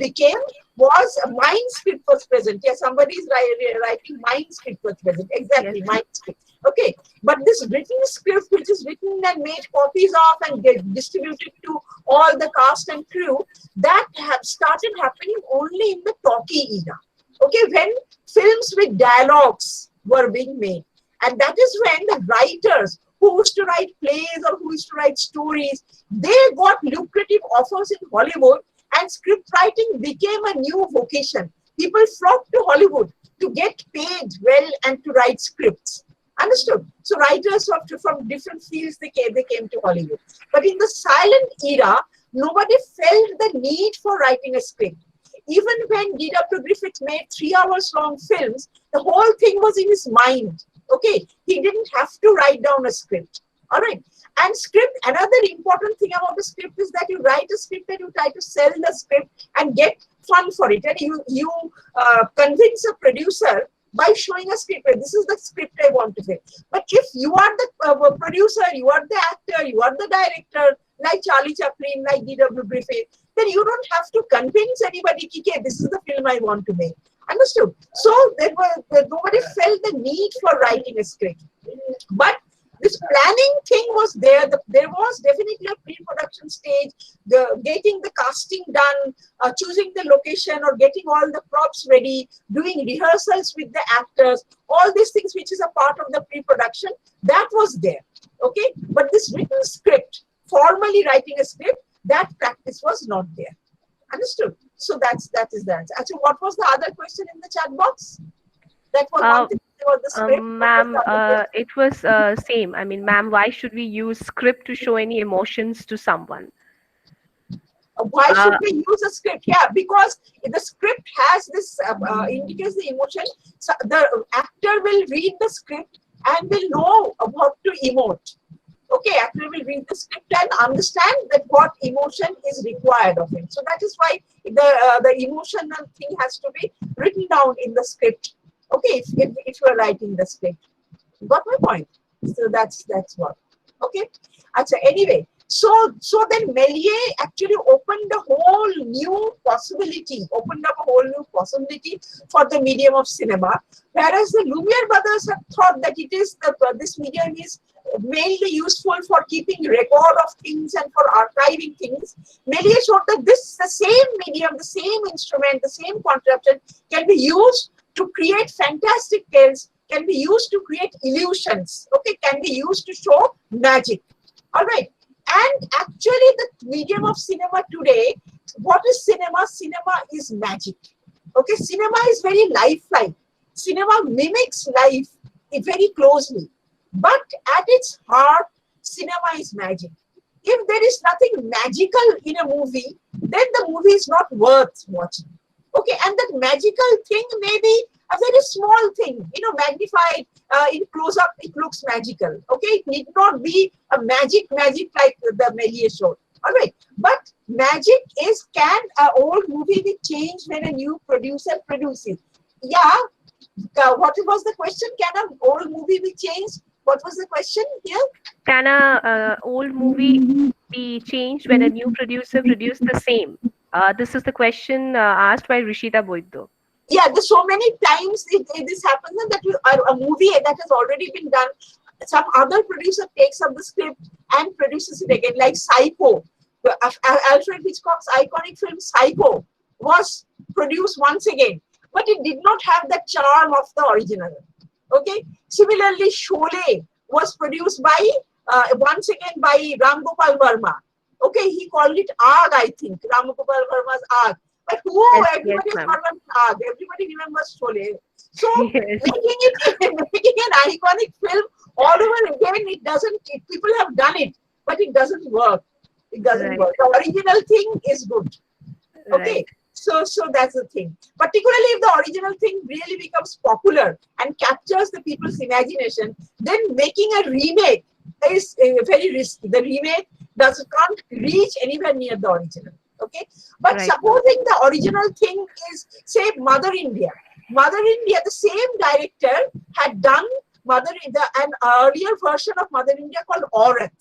was a mind script was present. Yeah, somebody is writing mind script was present. Yes. Exactly, mind script. Okay, but this written script, which is written and made copies of and get distributed to all the cast and crew, that have started happening only in the talkie era. Okay, when films with dialogues were being made. And that is when the writers who used to write plays or who used to write stories, they got lucrative offers in Hollywood, and script writing became a new vocation. People flocked to Hollywood to get paid well and to write scripts. Understood? So writers from different fields, they came to Hollywood. But in the silent era, Nobody felt the need for writing a script. Even when D.W. Griffith made 3 hours long films, the whole thing was in his mind. Okay, he didn't have to write down a script. All right. And script, another important thing about the script is that you write a script and you try to sell the script and get fun for it. And you convince a producer by showing a script. This is the script I want to say. But if you are the producer, you are the actor, you are the director, like Charlie Chaplin, like D.W. Griffith, then you don't have to convince anybody, okay, this is the film I want to make. Understood? So nobody felt the need for writing a script. But this planning thing was there. There was definitely a pre-production stage, getting the casting done, choosing the location or getting all the props ready, doing rehearsals with the actors, all these things which is a part of the pre-production, that was there. Okay, but this written script, formally writing a script, that practice was not there. Understood? So that is the answer. Actually, what was the other question in the chat box? That was one thing about the script. Ma'am, it was same. I mean, ma'am, why should we use script to show any emotions to someone? Why should we use a script? Yeah, because the script has this, indicates the emotion. So the actor will read the script and will know what to emote. Okay, actor will read the script and understand that what emotion is required of him. So that is why the emotional thing has to be written down in the script. Okay, if you are writing the script. Got my point? So that's what. Okay. So anyway, so then Méliès actually opened a whole new possibility, for the medium of cinema, whereas the Lumiere brothers have thought that it is this medium is mainly useful for keeping record of things and for archiving things. Méliès showed that the same medium, the same instrument, the same contraption can be used to create fantastic tales, can be used to create illusions, okay, can be used to show magic. All right. And actually the medium of cinema today, what is cinema? Cinema is magic. Okay, cinema is very lifelike. Cinema mimics life very closely. But at its heart, cinema is magic. If there is nothing magical in a movie, then the movie is not worth watching. Okay, and that magical thing may be a very small thing, magnified in close-up, it looks magical. Okay, it need not be a magic like the Méliès showed. All right, but magic is, can an old movie be changed when a new producer produces? Yeah, what was the question? Can an old movie be changed? What was the question here? Can a old movie be changed when a new producer produced the same? This is the question asked by Rishita Boiddo. Yeah, there's so many times this happens that a movie that has already been done, some other producer takes up the script and produces it again, like Psycho. Alfred Hitchcock's iconic film Psycho was produced once again, but it did not have the charm of the original. Okay. Similarly, Sholay was produced by once again by Ram Gopal Verma. Okay, he called it Aag, I think. Ram Gopal Verma's Aag. But everybody has heard of Aag. Everybody remembers Sholay. So making an iconic film all over again, people have done it, but it doesn't work. It doesn't work. The original thing is good. Okay. Right. So that's the thing. Particularly if the original thing really becomes popular and captures the people's imagination, then making a remake is very risky. The remake can't reach anywhere near the original. Okay, but supposing the original thing is, say, Mother India. Mother India, the same director had done an earlier version of Mother India called Aurat.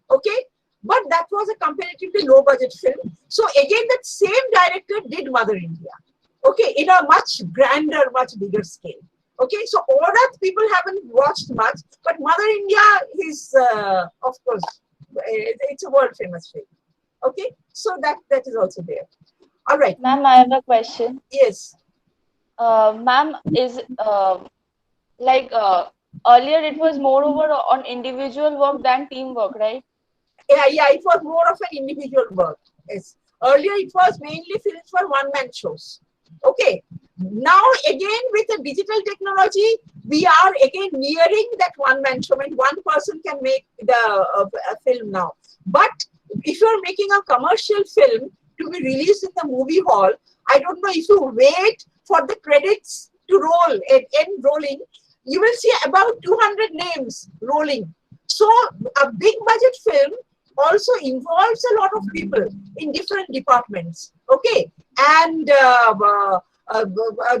Okay, but that was a comparatively low budget film. So again, that same director did Mother India. Okay, in a much grander, much bigger scale. Okay, so Aurat people haven't watched much, but Mother India is, of course, it's a world famous film. Okay, so that is also there. All right. Ma'am, I have a question. Yes. Ma'am, is earlier it was more over on individual work than teamwork, right? Yeah, it was more of an individual work. Yes. Earlier it was mainly films for one-man shows. Okay. Now again with the digital technology, we are again nearing that one-man show. I mean, one person can make the film now. But if you're making a commercial film to be released in the movie hall, I don't know if you wait for the credits to roll and end rolling, you will see about 200 names rolling. So a big budget film also involves a lot of people in different departments, okay, and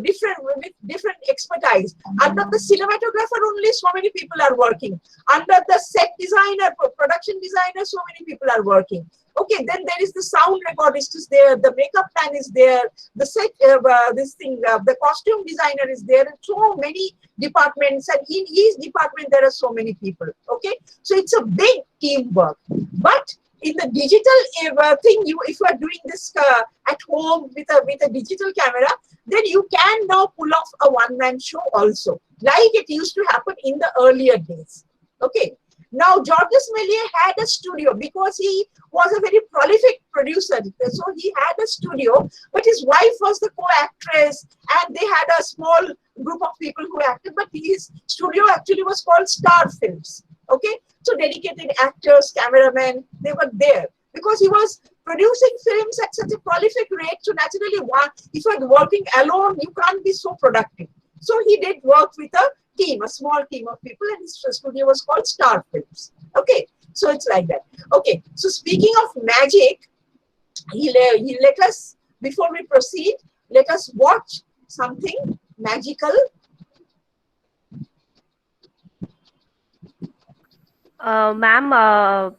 different with different expertise. Under the cinematographer, only so many people are working. Under the set designer, production designer, so many people are working. Okay, then there is the sound recordist is there, the makeup man is there, the set, the costume designer is there, and so many departments, and in each department there are so many people. Okay, so it's a big teamwork. But in the digital thing, if you are doing this at home with a digital camera, then you can now pull off a one-man show also, like it used to happen in the earlier days. Okay. Now, George Melies had a studio because he was a very prolific producer. So he had a studio, but his wife was the co-actress, and they had a small group of people who acted. But his studio actually was called Star Films. Okay, so dedicated actors, cameramen, they were there because he was producing films at such a prolific rate. So naturally, if you're working alone, you can't be so productive. So he did work with a team, a small team of people, and his studio was called Star Films. Okay, so it's like that. Okay, so speaking of magic, he let us, before we proceed, let us watch something magical. Ma'am,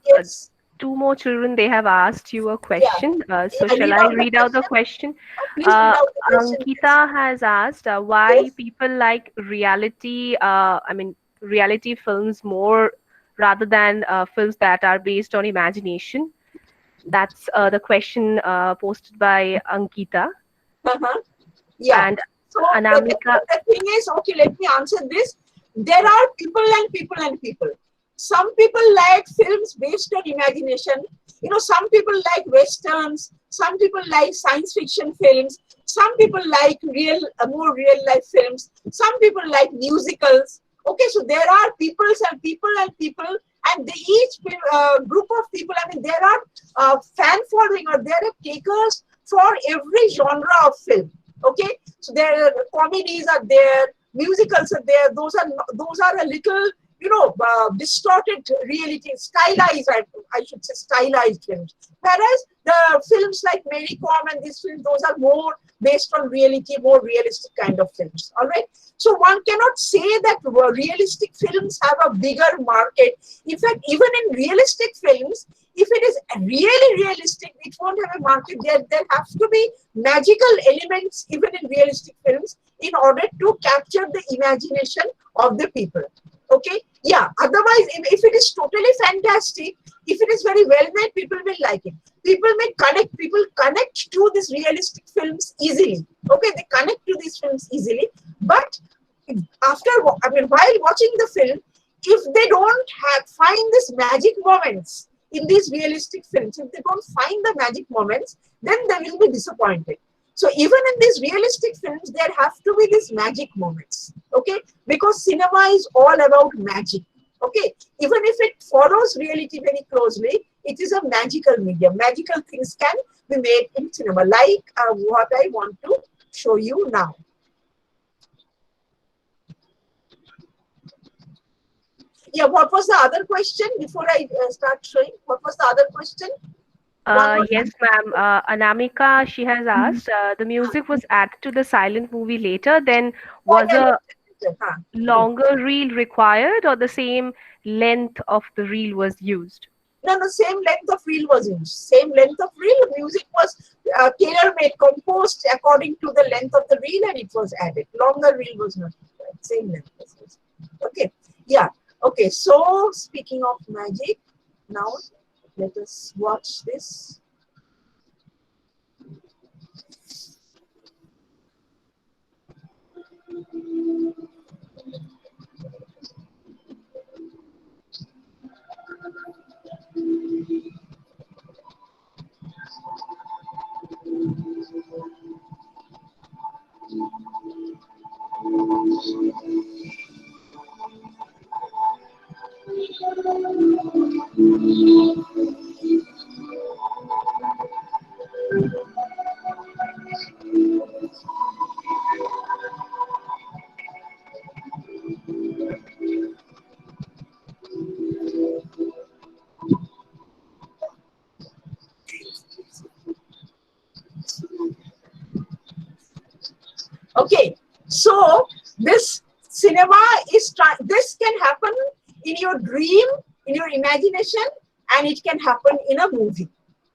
Yes. two more children, they have asked you a Yeah. question. So I shall read I out the read out the question. question? Oh, please read Uh, out the question. Yes. Ankita has asked why Yes. people like reality films more rather than films that are based on imagination. That's the question posted by Ankita. Uh-huh. Yeah. And So Anamika, the thing is, okay, let me answer this. There are people and people and people. Some people like films based on imagination. You know, some people like westerns. Some people like science fiction films. Some people like more real life films. Some people like musicals. Okay, so there are peoples and people and people, and each group of people. I mean, there are fan following, or there are takers for every genre of film. Okay, so there are comedies are there, musicals are there. Those are a little, distorted reality, stylized. I should say stylized films. Whereas the films like Mary Com and these films, those are more based on reality, more realistic kind of films. All right. So one cannot say that realistic films have a bigger market. In fact, even in realistic films, if it is really realistic, it won't have a market. There have to be magical elements even in realistic films in order to capture the imagination of the people. Okay, yeah, otherwise if it is totally fantastic, if it is very well made, people will like it. People connect to these realistic films easily. Okay, they connect to these films easily, but while watching the film, if they don't find these magic moments in these realistic films, if they don't find the magic moments, then they will be disappointed. So even in these realistic films, there have to be these magic moments, okay? Because cinema is all about magic, okay? Even if it follows reality very closely, it is a magical medium. Magical things can be made in cinema, like what I want to show you now. Yeah, what was the other question before I start showing? What was the other question? One was yes, ma'am. Anamika, she has asked, the music was added to the silent movie later, then yeah, was yeah, a huh. longer reel required or the same length of the reel was used? No, the same length of reel was used. Same length of reel. Music was tailor-made, composed according to the length of the reel, and it was added. Longer reel was not required. Same length was used. Okay. Yeah. Okay. So speaking of magic, now let us watch this. this can happen in your dream, in your imagination, and it can happen in a movie.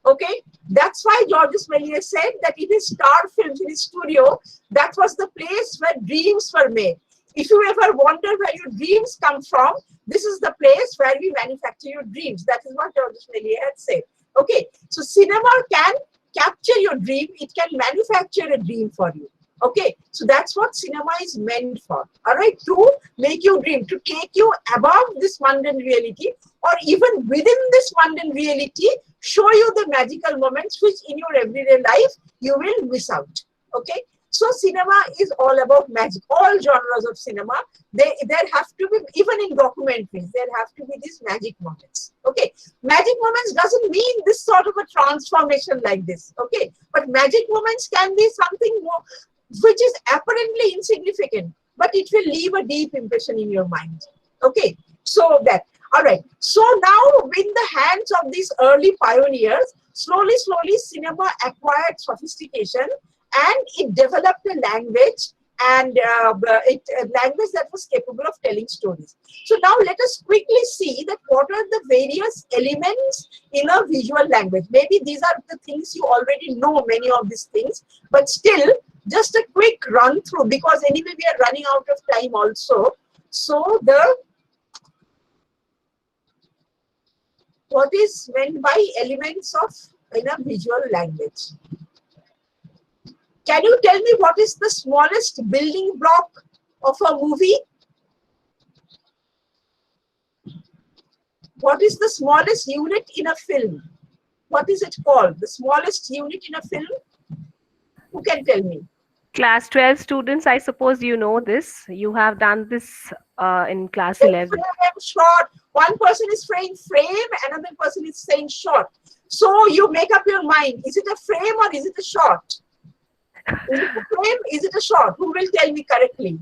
Okay, that's why George Melies said that in his Star Films, in his studio, that was the place where dreams were made. If you ever wonder where your dreams come from, this is the place where we manufacture your dreams. That is what George Melies had said. Okay, so cinema can capture your dream, it can manufacture a dream for you. Okay, so that's what cinema is meant for. All right, to make you dream, to take you above this mundane reality, or even within this mundane reality, show you the magical moments which in your everyday life you will miss out. Okay, so cinema is all about magic. All genres of cinema, there have to be, even in documentaries, there have to be these magic moments. Okay, magic moments doesn't mean this sort of a transformation like this. Okay, but magic moments can be something more which is apparently insignificant, but it will leave a deep impression in your mind. Okay, so that, all right. So now, in the hands of these early pioneers, slowly, cinema acquired sophistication, and it developed a language, and language that was capable of telling stories. So now let us quickly see that what are the various elements in a visual language. Maybe these are the things you already know, many of these things, but still, just a quick run through, because anyway we are running out of time also. So what is meant by elements of in a visual language? Can you tell me what is the smallest building block of a movie? What is the smallest unit in a film? What is it called? The smallest unit in a film? Who can tell me? Class 12 students, I suppose you know this. You have done this in class Frame 11. and shot. One person is saying frame, another person is saying shot. So you make up your mind. Is it a frame or is it a shot? Is it a frame? Is it a shot? Who will tell me correctly?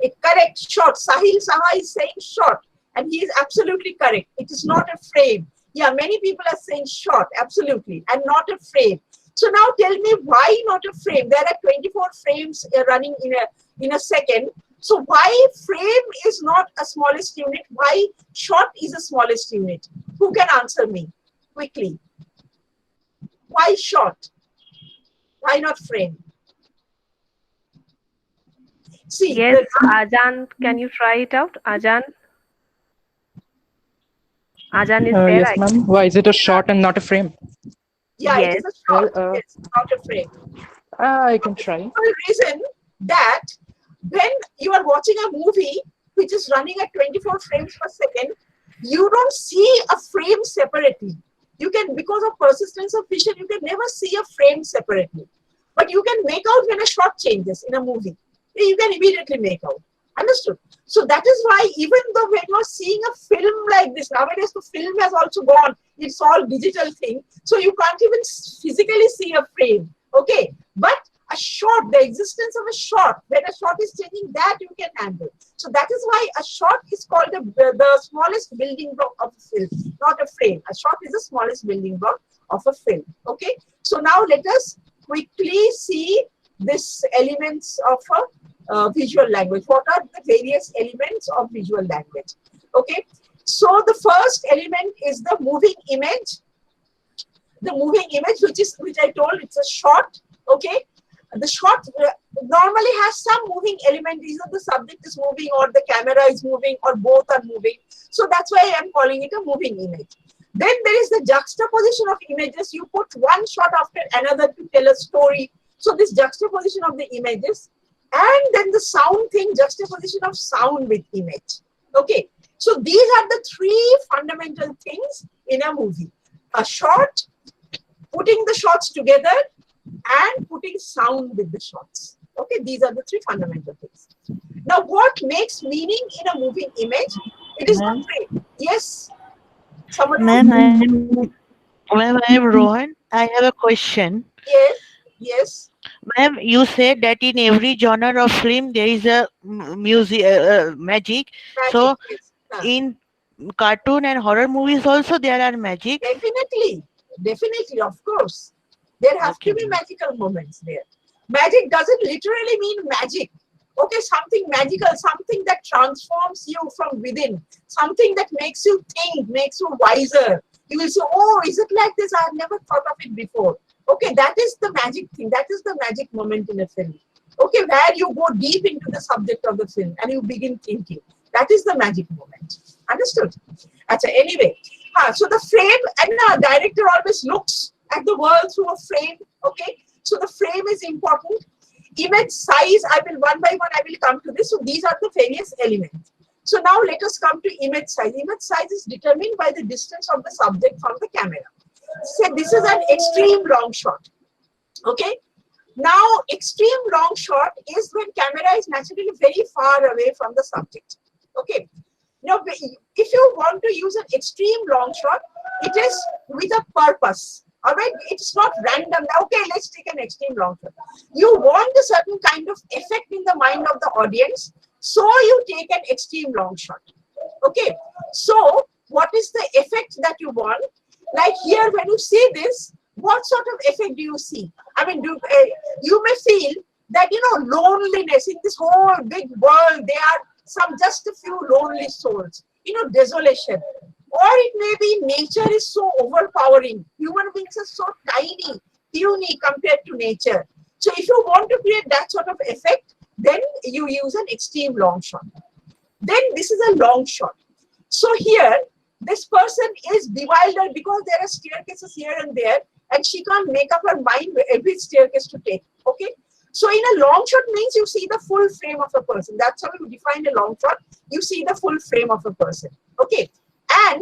A correct shot. Sahil Saha is saying shot, and he is absolutely correct. It is not a frame. Yeah, many people are saying shot, absolutely, and not a frame. So now tell me, why not a frame? There are 24 frames running in a second. So why frame is not a smallest unit? Why shot is the smallest unit? Who can answer me quickly? Why shot? Why not frame? See, Yes, Ajan, can you try it out? Ajan is there, Yes, I ma'am. Why is it a shot and not a frame? yeah, it Yes. is a Well, shot. Yes, not a frame. I For can the try. simple reason that when you are watching a movie which is running at 24 frames per second, you don't see a frame separately. You can, because of persistence of vision, you can never see a frame separately. But you can make out when a shot changes in a movie. You can immediately make out. Understood? So that is why, even though when you're seeing a film like this, nowadays the film has also gone, it's all digital thing. So you can't even physically see a frame. Okay. But a shot, the existence of a shot, when a shot is changing, that you can handle. So that is why a shot is called the smallest building block of a film, not a frame. A shot is the smallest building block of a film. Okay. So now let us quickly see this elements of a visual language. What are the various elements of visual language? Okay. So the first element is the moving image. The moving image, which I told, it's a shot. Okay. The shot normally has some moving element. Either the subject is moving, or the camera is moving, or both are moving. So that's why I am calling it a moving image. Then there is the juxtaposition of images. You put one shot after another to tell a story. So this juxtaposition of the images, and then the sound thing, juxtaposition of sound with image. Okay. So these are the three fundamental things in a movie. A shot, putting the shots together, and putting sound with the shots. Okay, these are the three fundamental things. Now, what makes meaning in a moving image? It is not Ma'am, frame. Yes, somebody ma'am, would. I'm Rohan. I have a question. Yes, yes, Ma'am, you said that in every genre of film there is a music magic. magic. So Yes, in cartoon and horror movies also there are magic. definitely, definitely, of course. There have to Okay, be ma'am. magical moments there. Magic doesn't literally mean magic. Okay, something magical, something that transforms you from within, something that makes you think, makes you wiser. You will say, oh, is it like this? I've never thought of it before. Okay, that is the magic thing. That is the magic moment in a film. Okay, where you go deep into the subject of the film and you begin thinking. That is the magic moment. Understood? Anyway, so the frame, and the director always looks at the world through a frame. Okay, so the frame is important. Image size, I will one by one, I will come to this. So these are the various elements. So now let us come to image size. Image size is determined by the distance of the subject from the camera. Say this is an extreme long shot. Okay. Now, extreme long shot is when camera is naturally very far away from the subject. Okay. Now, if you want to use an extreme long shot, it is with a purpose. All right, it's not random. Okay, let's take an extreme long shot. You want a certain kind of effect in the mind of the audience, so you take an extreme long shot. Okay, so what is the effect that you want? Like here, when you see this, what sort of effect do you see? I mean, you may feel that, you know, loneliness in this whole big world, there are just a few lonely souls, you know, desolation. Or it may be nature is so overpowering. Human beings are so tiny, puny compared to nature. So if you want to create that sort of effect, then you use an extreme long shot. Then this is a long shot. So here, this person is bewildered because there are staircases here and there, and she can't make up her mind every staircase to take. Okay. So in a long shot means you see the full frame of a person. That's how you define a long shot. You see the full frame of a person. Okay. And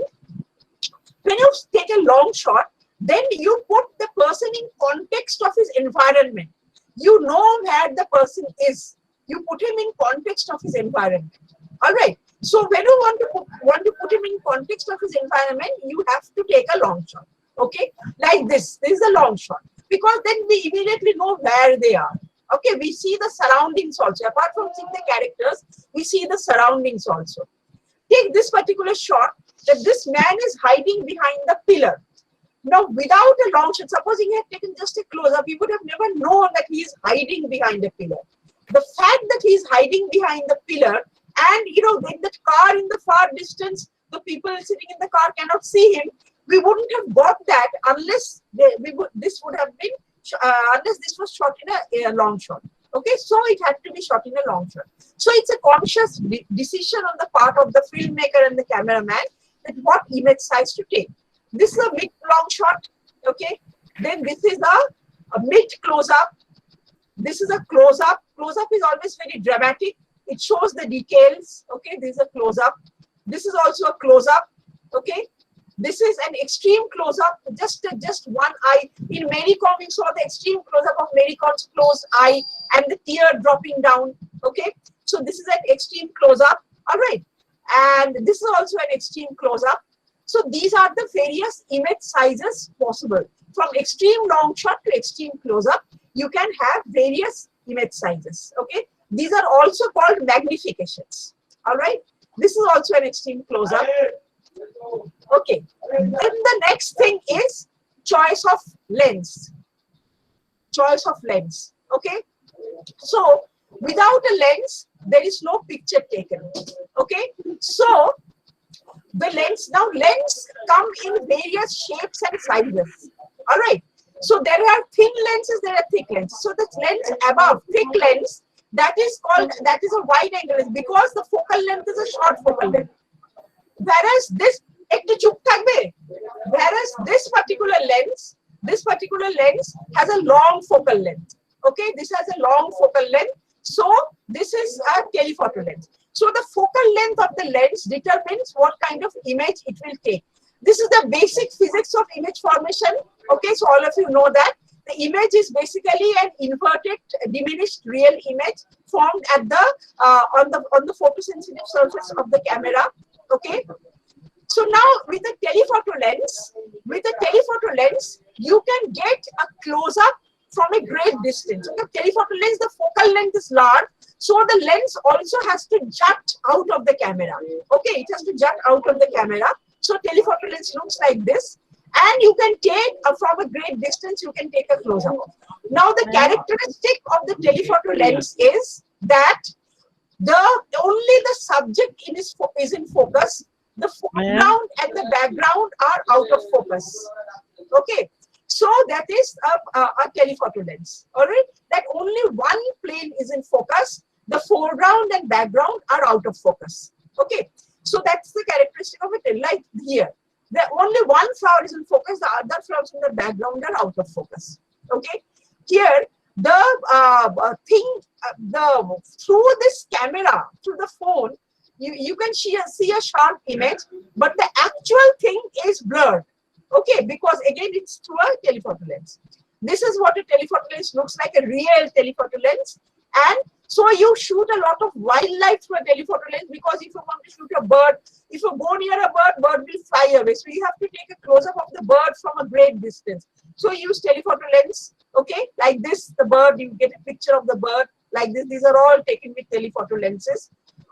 when you take a long shot, then you put the person in context of his environment. You know where the person is. You put him in context of his environment. All right. So when you want to put him in context of his environment, you have to take a long shot. Okay, like this. This is a long shot because then we immediately know where they are. Okay, we see the surroundings also. Apart from seeing the characters, we see the surroundings also. Take this particular shot that this man is hiding behind the pillar. Now, without a long shot, supposing he had taken just a close-up, we would have never known that he is hiding behind the pillar. The fact that he is hiding behind the pillar, and you know, when that car in the far distance, the people sitting in the car cannot see him, we wouldn't have got that unless this would have been unless this was shot in a long shot. Okay, so it had to be shot in a long shot. So it's a conscious decision on the part of the filmmaker and the cameraman that what image size to take. This is a mid long shot. Okay, then this is a mid close up. This is a close up. Close up is always very dramatic. It shows the details. Okay, this is a close up. This is also a close up. Okay. This is an extreme close-up, just one eye. In Mary Kom, you saw the extreme close-up of Mary Kom's closed eye and the tear dropping down. Okay, so this is an extreme close-up. All right, and this is also an extreme close-up. So these are the various image sizes possible. From extreme long shot to extreme close-up, you can have various image sizes. Okay, these are also called magnifications. All right, this is also an extreme close-up. Okay, then the next thing is choice of lens. Choice of lens. Okay, so without a lens, there is no picture taken. Okay, so the lens, now lens come in various shapes and sizes. All right, so there are thin lenses, there are thick lenses. So the lens above, thick lens, that is a wide angle lens because the focal length is a short focal length. Whereas this this particular lens has a long focal length. Okay, this has a long focal length. So this is a telephoto lens. So the focal length of the lens determines what kind of image it will take. This is the basic physics of image formation. Okay, so all of you know that. The image is basically an inverted, diminished real image formed at the on the photosensitive surface of the camera. Okay. So now with a telephoto lens, you can get a close-up from a great distance. Okay, telephoto lens, the focal length is large, so the lens also has to jut out of the camera. Okay, it has to jut out of the camera. So telephoto lens looks like this, and you can take from a great distance. You can take a close-up. Now the characteristic of the telephoto lens is that only the subject is in focus. The Ma'am, foreground and the background are out of focus. Okay, so that is a telephoto lens. All right, that only one plane is in focus. The foreground and background are out of focus. Okay, so that's the characteristic of it. Like here, the only one flower is in focus. The other flowers in the background are out of focus. Okay, here the through this camera, through the phone, you can see a sharp image, but the actual thing is blurred. Okay, because again it's through a telephoto lens. This is what a telephoto lens looks like, a real telephoto lens. And so you shoot a lot of wildlife through a telephoto lens, because if you want to shoot a bird, if you go near a bird will fly away. So you have to take a close-up of the bird from a great distance. So you use telephoto lens, okay, like this, the bird, you get a picture of the bird like this. These are all taken with telephoto lenses.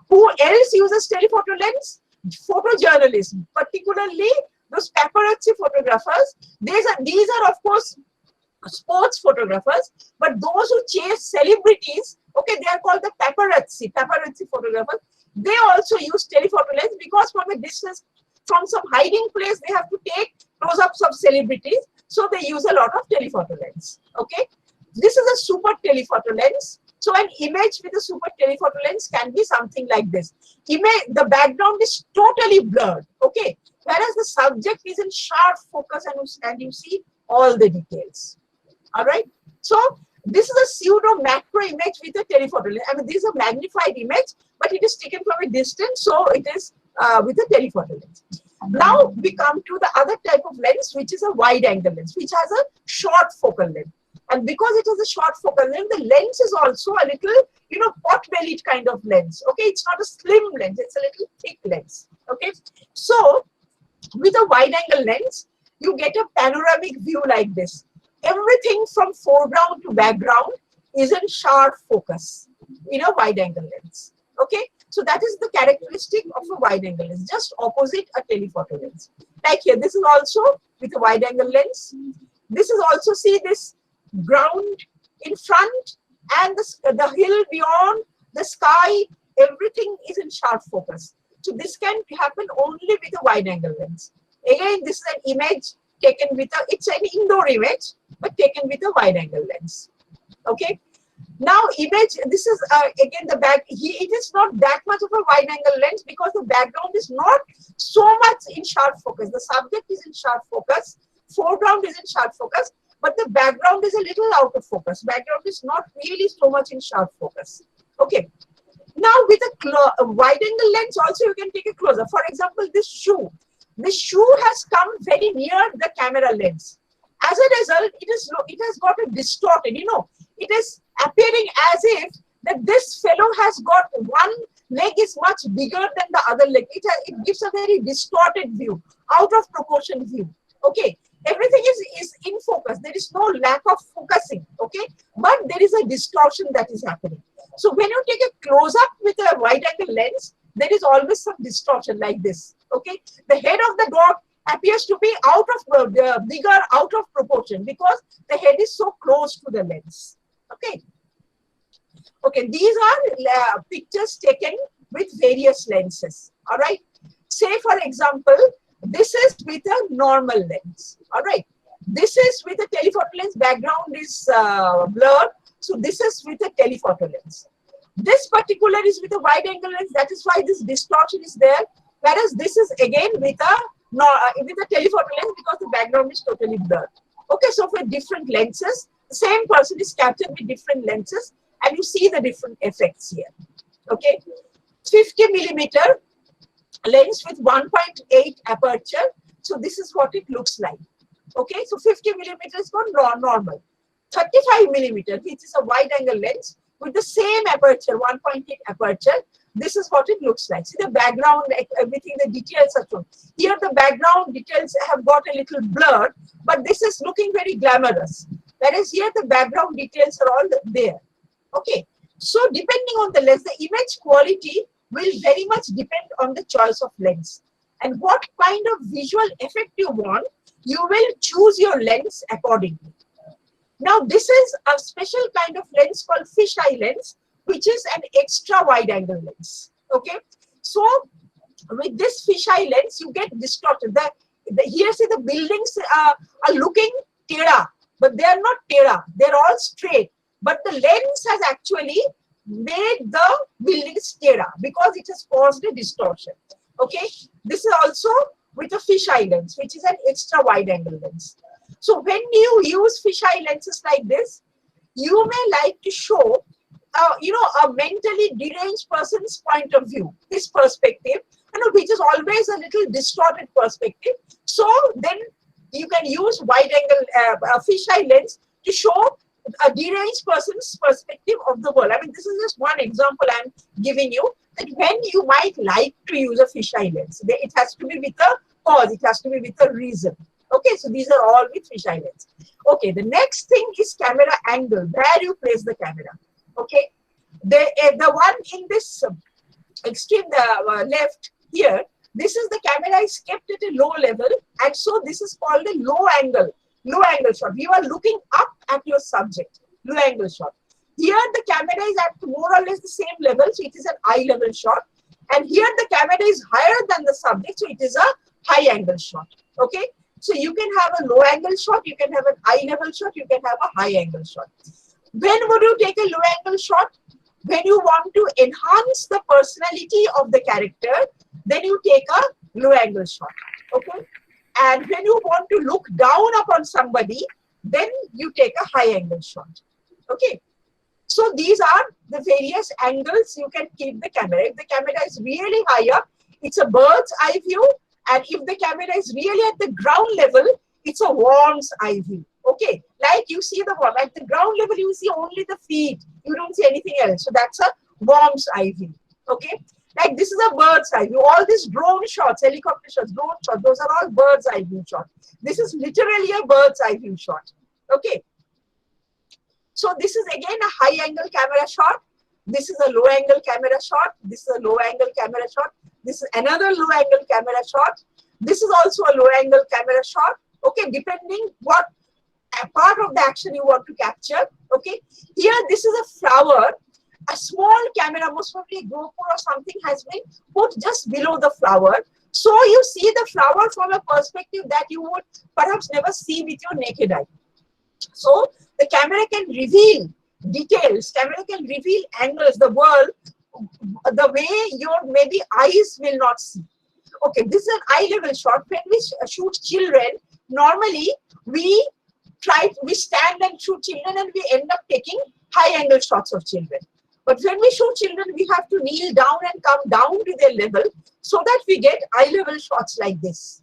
Who else uses telephoto lens? Photojournalists, particularly those paparazzi photographers. These are of course sports photographers, but those who chase celebrities, okay, they are called the paparazzi photographers. They also use telephoto lens, because from a distance, from some hiding place, they have to take close-ups of celebrities, so they use a lot of telephoto lens. Okay, this is a super telephoto lens. So an image with a super telephoto lens can be something like this. The background is totally blurred, okay, whereas the subject is in sharp focus, and you see all the details. All right, so this is a pseudo macro image with a telephoto lens. I mean, this is a magnified image, but it is taken from a distance, so it is with a telephoto lens. Now we come to the other type of lens, which is a wide angle lens, which has a short focal length. And because it has a short focal length, the lens is also a little, pot-bellied kind of lens. Okay, it's not a slim lens, it's a little thick lens. Okay, so with a wide angle lens, you get a panoramic view like this. Everything from foreground to background is in sharp focus in a wide angle lens. Okay, so that is the characteristic of a wide angle lens, just opposite a telephoto lens. Like here, this is also with a wide angle lens. This is also, see this ground in front and the hill beyond, the sky, everything is in sharp focus. So this can happen only with a wide angle lens. Again, this is an image taken with it's an indoor image, but taken with a wide angle lens. Okay. Now image, this is again the back, it is not that much of a wide angle lens, because the background is not so much in sharp focus. The subject is in sharp focus, foreground is in sharp focus, but the background is a little out of focus. Background is not really so much in sharp focus. Okay. Now with a wide angle lens also you can take a closer. For example, this shoe. This shoe has come very near the camera lens. As a result, it has got a distorted, it is appearing as if that this fellow has got one leg is much bigger than the other leg. It gives a very distorted view, out of proportion view. Okay, everything is in focus. There is no lack of focusing. Okay, but there is a distortion that is happening. So when you take a close up with a wide angle lens, there is always some distortion like this. Okay, the head of the dog appears to be out of bigger, out of proportion, because the head is so close to the lens. Okay. Okay, these are pictures taken with various lenses. All right. Say, for example, this is with a normal lens. All right. This is with a telephoto lens. Background is blurred. So this is with a telephoto lens. This particular is with a wide angle lens. That is why this distortion is there. Whereas this is again with a telephoto lens, because the background is totally blurred. Okay, so for different lenses, the same person is captured with different lenses, and you see the different effects here. Okay, 50 millimeter lens with 1.8 aperture. So this is what it looks like. Okay, so 50 millimeter is for normal. 35 millimeter, which is a wide angle lens with the same aperture, 1.8 aperture. This is what it looks like. See the background, everything, the details are shown. Here the background details have got a little blurred, but this is looking very glamorous. Whereas here the background details are all there. Okay. So depending on the lens, the image quality will very much depend on the choice of lens. And what kind of visual effect you want, you will choose your lens accordingly. Now this is a special kind of lens called fisheye lens, which is an extra wide angle lens. Okay, so with this fisheye lens, you get distorted. Here, see, the buildings are looking tera, but they are not tera. They're all straight. But the lens has actually made the buildings tera because it has caused a distortion. Okay, this is also with a fisheye lens, which is an extra wide angle lens. So when you use fisheye lenses like this, you may like to show, a mentally deranged person's point of view, his perspective, which is always a little distorted perspective. So then you can use wide angle fisheye lens to show a deranged person's perspective of the world. I mean, this is just one example I'm giving you, that when you might like to use a fisheye lens, it has to be with a cause, it has to be with a reason. Okay, so these are all with fisheye lens. Okay, the next thing is camera angle, where you place the camera. Okay, the one in this extreme left here, this is the camera is kept at a low level, and so this is called a low angle shot. You are looking up at your subject, low angle shot. Here the camera is at more or less the same level, so it is an eye level shot, and here the camera is higher than the subject, so it is a high angle shot. Okay, so you can have a low angle shot, you can have an eye level shot, you can have a high angle shot. When would you take a low angle shot? When you want to enhance the personality of the character, then you take a low angle shot. Okay, and when you want to look down upon somebody, then you take a high angle shot. Okay, so these are the various angles you can keep the camera. If the camera is really high up, it's a bird's eye view, and if the camera is really at the ground level, it's a worm's eye view. Okay, like you see the worm at the ground level, you see only the feet, you don't see anything else. So that's a worm's eye view. Okay, like this is a bird's eye view. All these drone shots, helicopter shots, drone shots, those are all bird's eye view shots. This is literally a bird's eye view shot. Okay, so this is again a high angle camera shot. This is a low angle camera shot. This is a low angle camera shot. This is another low angle camera shot. This is also a low angle camera shot. Okay, depending what part of the action you want to capture. Okay, here this is a flower. A small camera, most probably GoPro or something, has been put just below the flower. So you see the flower from a perspective that you would perhaps never see with your naked eye. So the camera can reveal details, camera can reveal angles, the world, the way your maybe eyes will not see. Okay, this is an eye level shot. When we shoot children, normally we stand and shoot children, and we end up taking high angle shots of children. But when we shoot children, we have to kneel down and come down to their level so that we get eye level shots like this.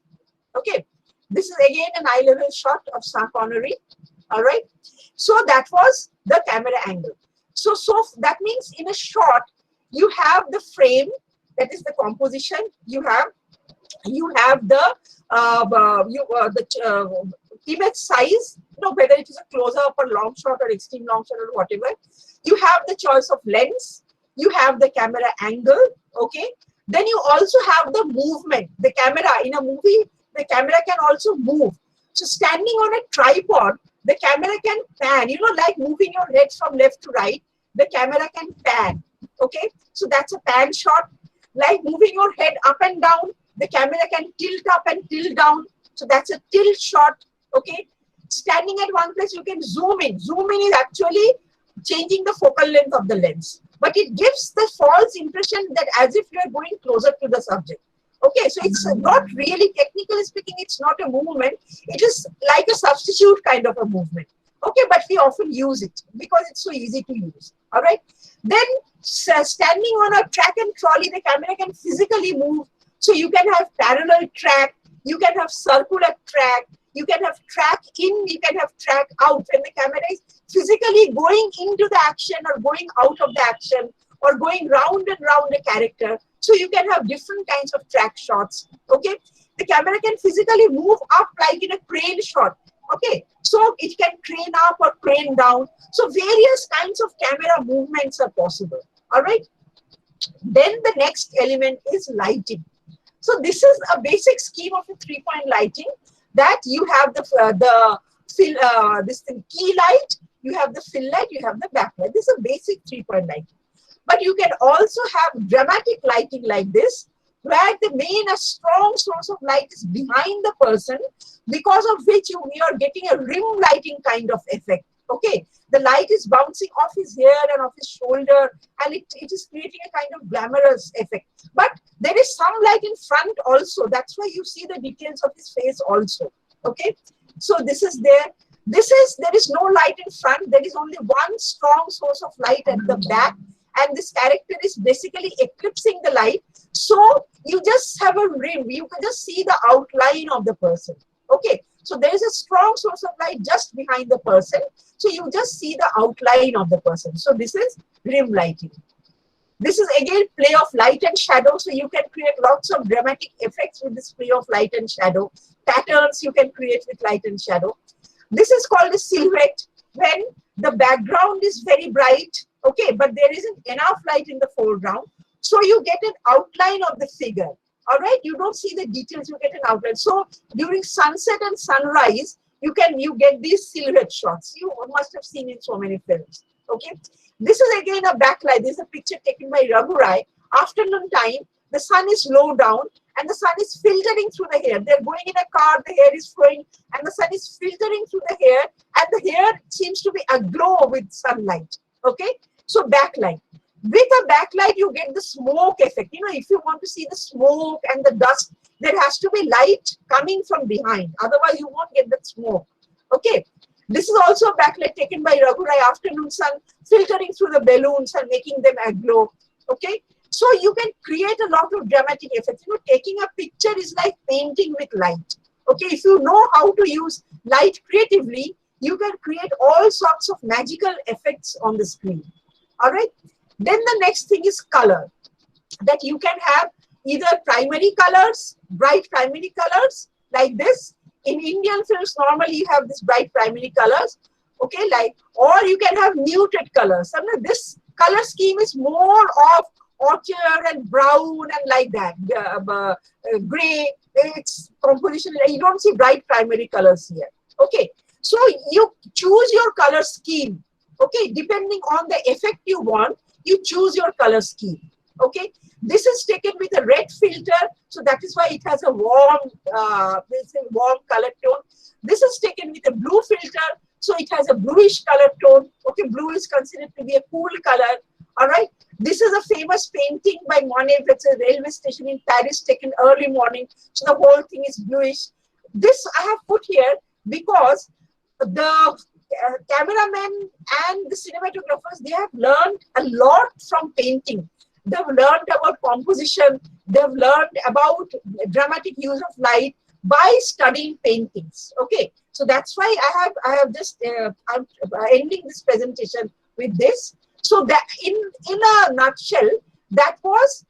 Okay, this is again an eye level shot of Sean Connery. All right, so that was the camera angle. So that means in a shot you have the frame, that is the composition. You have the image size, whether it is a close-up or long shot or extreme long shot or whatever. You have the choice of lens. You have the camera angle. Okay. Then you also have the movement. The camera in a movie, the camera can also move. So standing on a tripod, the camera can pan. Like moving your head from left to right, the camera can pan. Okay. So that's a pan shot. Like moving your head up and down, the camera can tilt up and tilt down. So that's a tilt shot. Okay. Standing at one place, you can zoom in. Zoom in is actually changing the focal length of the lens, but it gives the false impression that as if you are going closer to the subject. Okay, so it's not really, technically speaking, it's not a movement. It is like a substitute kind of a movement. Okay, but we often use it because it's so easy to use. All right. Then standing on a track and trolley, the camera can physically move. So you can have parallel track, you can have circular track, you can have track in, you can have track out. When the camera is physically going into the action or going out of the action or going round and round a character. So you can have different kinds of track shots. Okay, the camera can physically move up like in a crane shot. Okay, so it can crane up or crane down. So various kinds of camera movements are possible. All right. Then the next element is lighting. So this is a basic scheme of a 3-point lighting, that you have this thing, key light, you have the fill light, you have the backlight. This is a basic 3-point lighting. But you can also have dramatic lighting like this, where the main a strong source of light is behind the person, because of which we are getting a rim lighting kind of effect. Okay, the light is bouncing off his hair and off his shoulder, and it is creating a kind of glamorous effect. But there is some light in front also. That's why you see the details of his face also. Okay, so this is there. There is no light in front. There is only one strong source of light at the back, and this character is basically eclipsing the light. So you just have a rim. You can just see the outline of the person. Okay, so there is a strong source of light just behind the person. So you just see the outline of the person. So this is rim lighting. This is again play of light and shadow. So you can create lots of dramatic effects with this play of light and shadow. Patterns you can create with light and shadow. This is called a silhouette, when the background is very bright, okay, but there isn't enough light in the foreground. So you get an outline of the figure. All right, you don't see the details, you get an outline. So during sunset and sunrise, you get these silhouette shots. You must have seen in so many films. Okay, this is again a backlight. This is a picture taken by Raghurai. Afternoon time, the sun is low down and the sun is filtering through the hair. They're going in a car, the hair is flowing, and the sun is filtering through the hair, and the hair seems to be aglow with sunlight. Okay, so backlight. With a backlight, you get the smoke effect. You know, if you want to see the smoke and the dust, there has to be light coming from behind. Otherwise, you won't get that smoke. Okay. This is also a backlight taken by Raghurai. Afternoon sun filtering through the balloons and making them aglow. Okay. So you can create a lot of dramatic effects. You know, taking a picture is like painting with light. Okay. If you know how to use light creatively, you can create all sorts of magical effects on the screen. All right. Then the next thing is color. That you can have either primary colors, bright primary colors like this. In Indian films, normally you have this bright primary colors, okay, or you can have muted colors. Sometimes this color scheme is more of orchard and brown and like that, gray. It's composition. You don't see bright primary colors here. Okay, so you choose your color scheme. Okay, depending on the effect you want, you choose your color scheme. Okay, this is taken with a red filter, so that is why it has a warm color tone. This is taken with a blue filter, so it has a bluish color tone. Okay, blue is considered to be a cool color. All right, this is a famous painting by Monet. It's a railway station in Paris, taken early morning, so the whole thing is bluish. This I have put here because the cameramen and the cinematographers, they have learned a lot from painting. They've learned about composition. They've learned about dramatic use of light by studying paintings. Okay, so that's why I have just I'm ending this presentation with this. So that in a nutshell, that was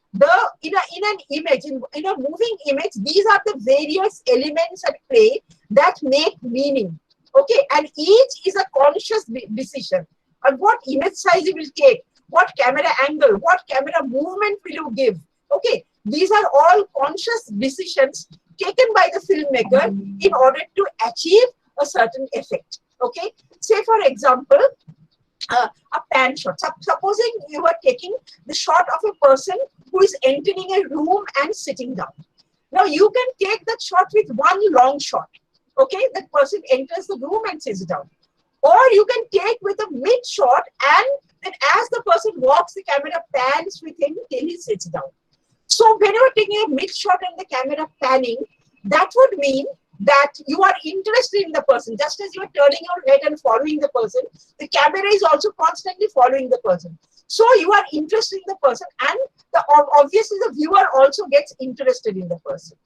in an image, in a moving image, these are the various elements at play that make meaning. Okay, and each is a conscious decision on what image size you will take, what camera angle, what camera movement will you give. Okay, these are all conscious decisions taken by the filmmaker in order to achieve a certain effect. Okay, say for example, a pan shot. Supposing you are taking the shot of a person who is entering a room and sitting down. Now you can take that shot with one long shot. Okay, that person enters the room and sits down. Or you can take with a mid shot, and then as the person walks, the camera pans with him till he sits down. So when you are taking a mid shot and the camera panning, that would mean that you are interested in the person. Just as you are turning your head and following the person, the camera is also constantly following the person. So you are interested in the person, and obviously the viewer also gets interested in the person.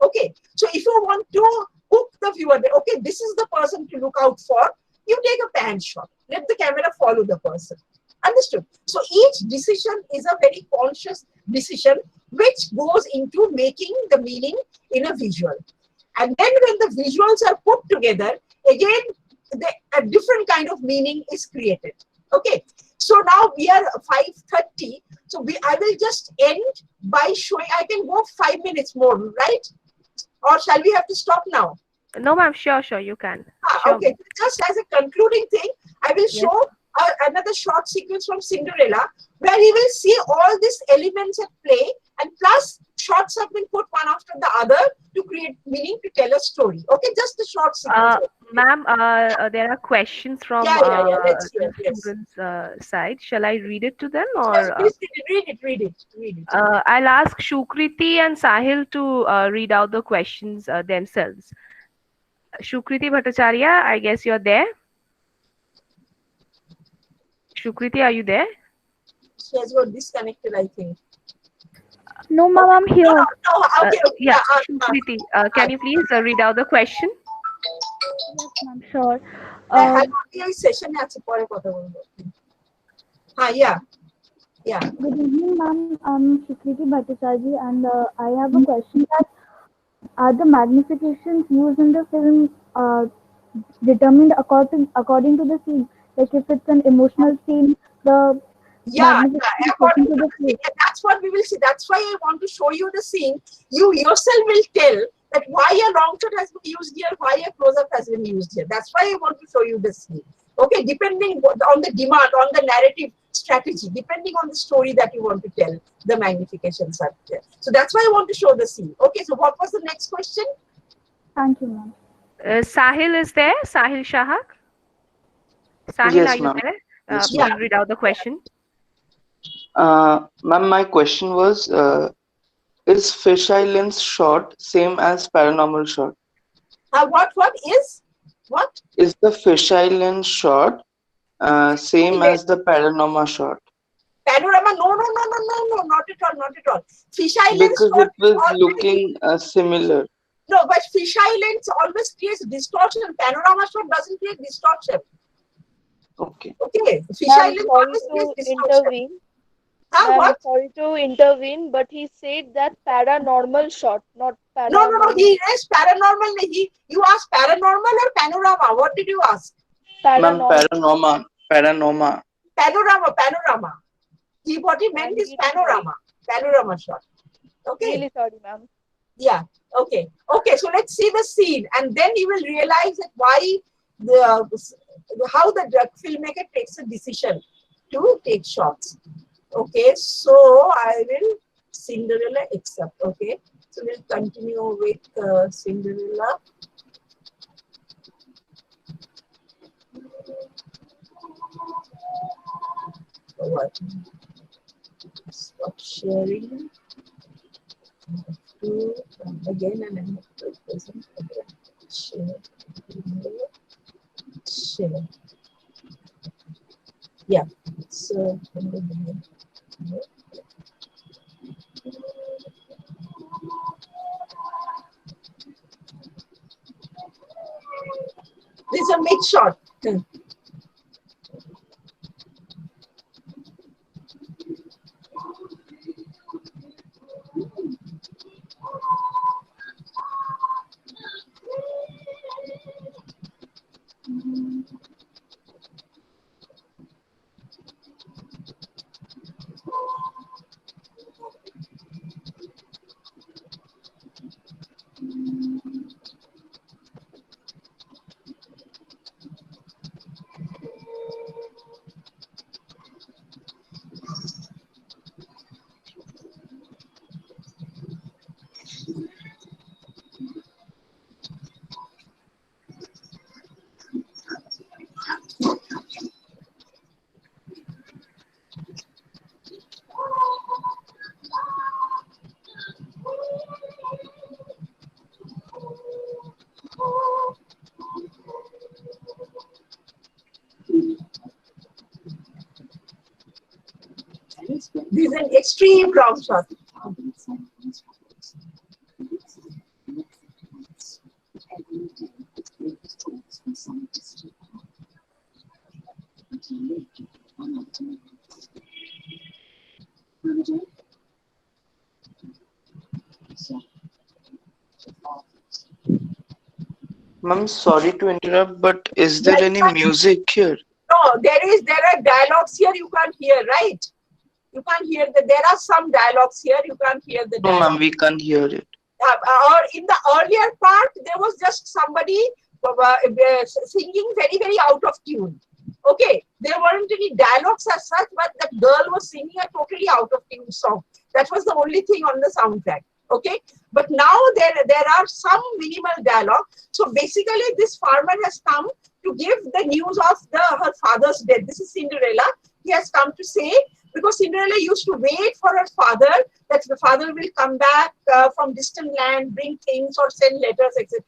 Okay, so if you want to hook the viewer, okay, this is the person to look out for, you take a pan shot. Let the camera follow the person. Understood? So each decision is a very conscious decision which goes into making the meaning in a visual. And then when the visuals are put together, again, a different kind of meaning is created. Okay. So now we are 5:30. So I will just end by showing, I can go 5 minutes more, right? Or shall we have to stop now? No, ma'am, sure, you can. Sure. Okay, just as a concluding thing, I will show another short sequence from Cinderella, where you will see all these elements at play, and plus shots have been put one after the other to create meaning, to tell a story. Okay, just a short sequence. Ma'am, there are questions from Yeah. Let's hear. the Yes. students' side. Shall I read it to them, Yes, or please read it. Read it. Read it. I'll ask Shukriti and Sahil to read out the questions themselves. Shukriti Bhattacharya, I guess you're there. Shukriti, are you there? She has got disconnected, I think. No, ma'am, I'm No, here. no. Okay. Yeah, Shukriti, can you please read out the question? Yes, ma'am, sure. হ্যাঁ ওই সেশনে আছে পরে কথা বলবো হ্যাঁ yeah. Good evening, ma'am. I'm Sukriti Bhattacharya, and I have a question that are the magnifications used in the film determined according to the scene? Like if it's an emotional scene, the magnification is taken According to to the the scene. scene. Yeah, that's what we will see. That's why I want to show you the scene. You yourself will tell that why a long shot has been used here, why a close-up has been used here. That's why I want to show you the scene. Okay, depending on the demand, on the narrative strategy, depending on the story that you want to tell, the magnifications are there. So that's why I want to show the scene. Okay, so what was the next question? Thank you, ma'am. Sahil is there? Sahil Shahak? Sahil, are Yes, you ma'am. there? Yes, Please ma'am. read out the question. Ma'am, my question was, is fisheye lens shot same as paranormal shot? What is? What? Is the fisheye lens shot same as the panorama shot? Panorama? No, not at all, not at all. Fisheye lens Because shot it was always, looking similar. no, but fisheye lens always creates distortion. Panorama shot doesn't create distortion. Okay. Okay, fisheye Ma'am, lens sorry always to creates distortion. intervene. Ma'am, What? sorry to intervene, but he said that paranormal shot, not No. paranormal. He is paranormal. You asked paranormal or panorama? What did you ask? Ma'am, Paranormal. panorama. Panorama. What he meant I'm is really panorama. Panorama shot. Okay. Really sorry, ma'am. Yeah. Okay. So let's see the scene, and then you will realize that why how the filmmaker takes a decision to take shots. Okay. So I will Cinderella except. Okay. So we'll continue with Cinderella. What? Stop sharing. Again, and I'm present again. Share. Yeah. So this is a mid shot. This is an extreme long shot. Ma'am, sorry to interrupt, but is there any music here? No, there are dialogues here you can't hear, right? You can't hear that. There are some dialogues here you can't hear the No, dialogue. ma'am, we can't hear it. Or in the earlier part, there was just somebody singing very, very out of tune. Okay, There weren't any dialogues as such, but that girl was singing a totally out of tune song. That was the only thing on the soundtrack. Okay, but now there are some minimal dialogue. So basically, this farmer has come to give the news of her father's death. This is Cinderella. He has come to say, because Cinderella used to wait for her father, that the father will come back from distant land, bring things or send letters, etc.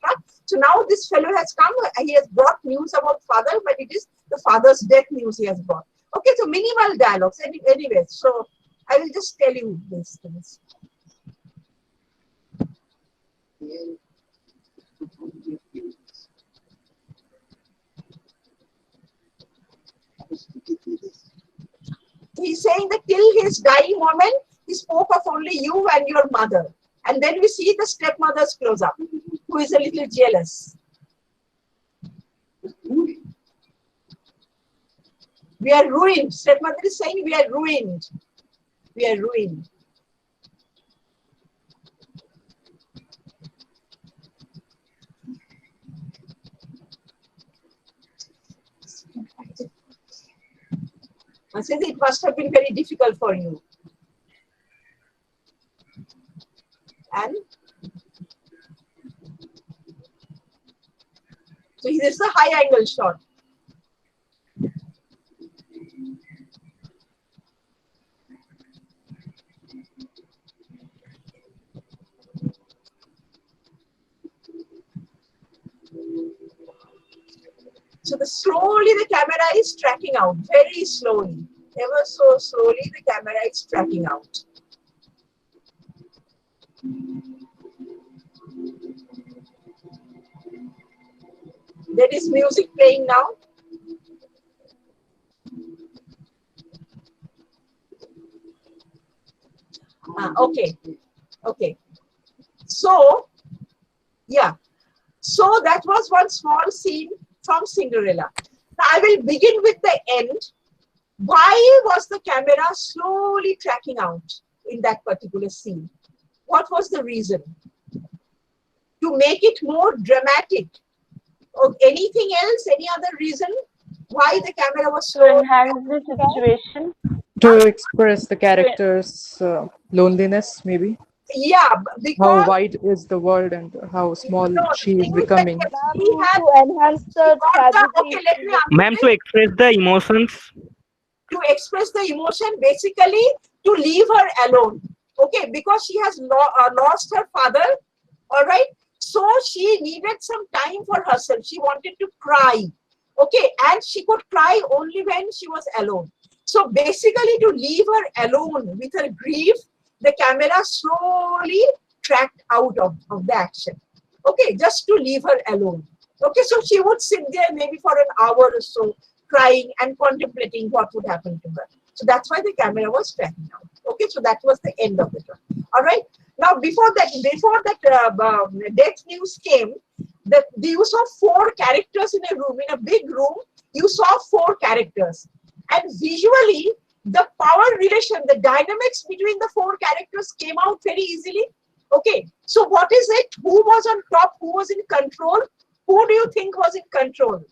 So now this fellow has come. He has brought news about father, but it is the father's death news he has brought. Okay, so minimal dialogues. Anyway, so I will just tell you these things. He's saying that till his dying moment, he spoke of only you and your mother. And then we see the stepmother's close up, who is a little jealous. We are ruined. Stepmother is saying we are ruined. We are ruined. I said it must have been very difficult for you. And so this is a high angle shot. So slowly the camera is tracking out, very slowly. Ever so slowly the camera is tracking out. There is music playing now. Okay. Okay. So, yeah. So that was one small scene from Cinderella. Now I will begin with the end. Why was the camera slowly tracking out in that particular scene? What was the reason? To make it more dramatic. Or anything else? Any other reason why the camera was To slow? enhance the situation. To express the character's loneliness, maybe. Yeah, How because wide is the world and how small no, the she is thing is that becoming. he Ma'am, had to enhance she the got the tragedy okay. Let in me the answer Ma'am, this. to express the emotions. To express the emotion, basically to leave her alone. Okay, because she has lost her father. All right, so she needed some time for herself. She wanted to cry. Okay, and she could cry only when she was alone. So basically, to leave her alone with her grief, the camera slowly tracked out of the action. Okay, just to leave her alone. Okay, so she would sit there maybe for an hour or so, crying and contemplating what would happen to her. So that's why the camera was tracking out. Okay, so that was the end of the shot. All right. Now before that death news came, the use of 4 characters in a room, in a big room, you saw 4 characters, and visually the power relation, the dynamics between the 4 characters came out very easily. Okay, so what is it? Who was on top? Who was in control? Who do you think was in control?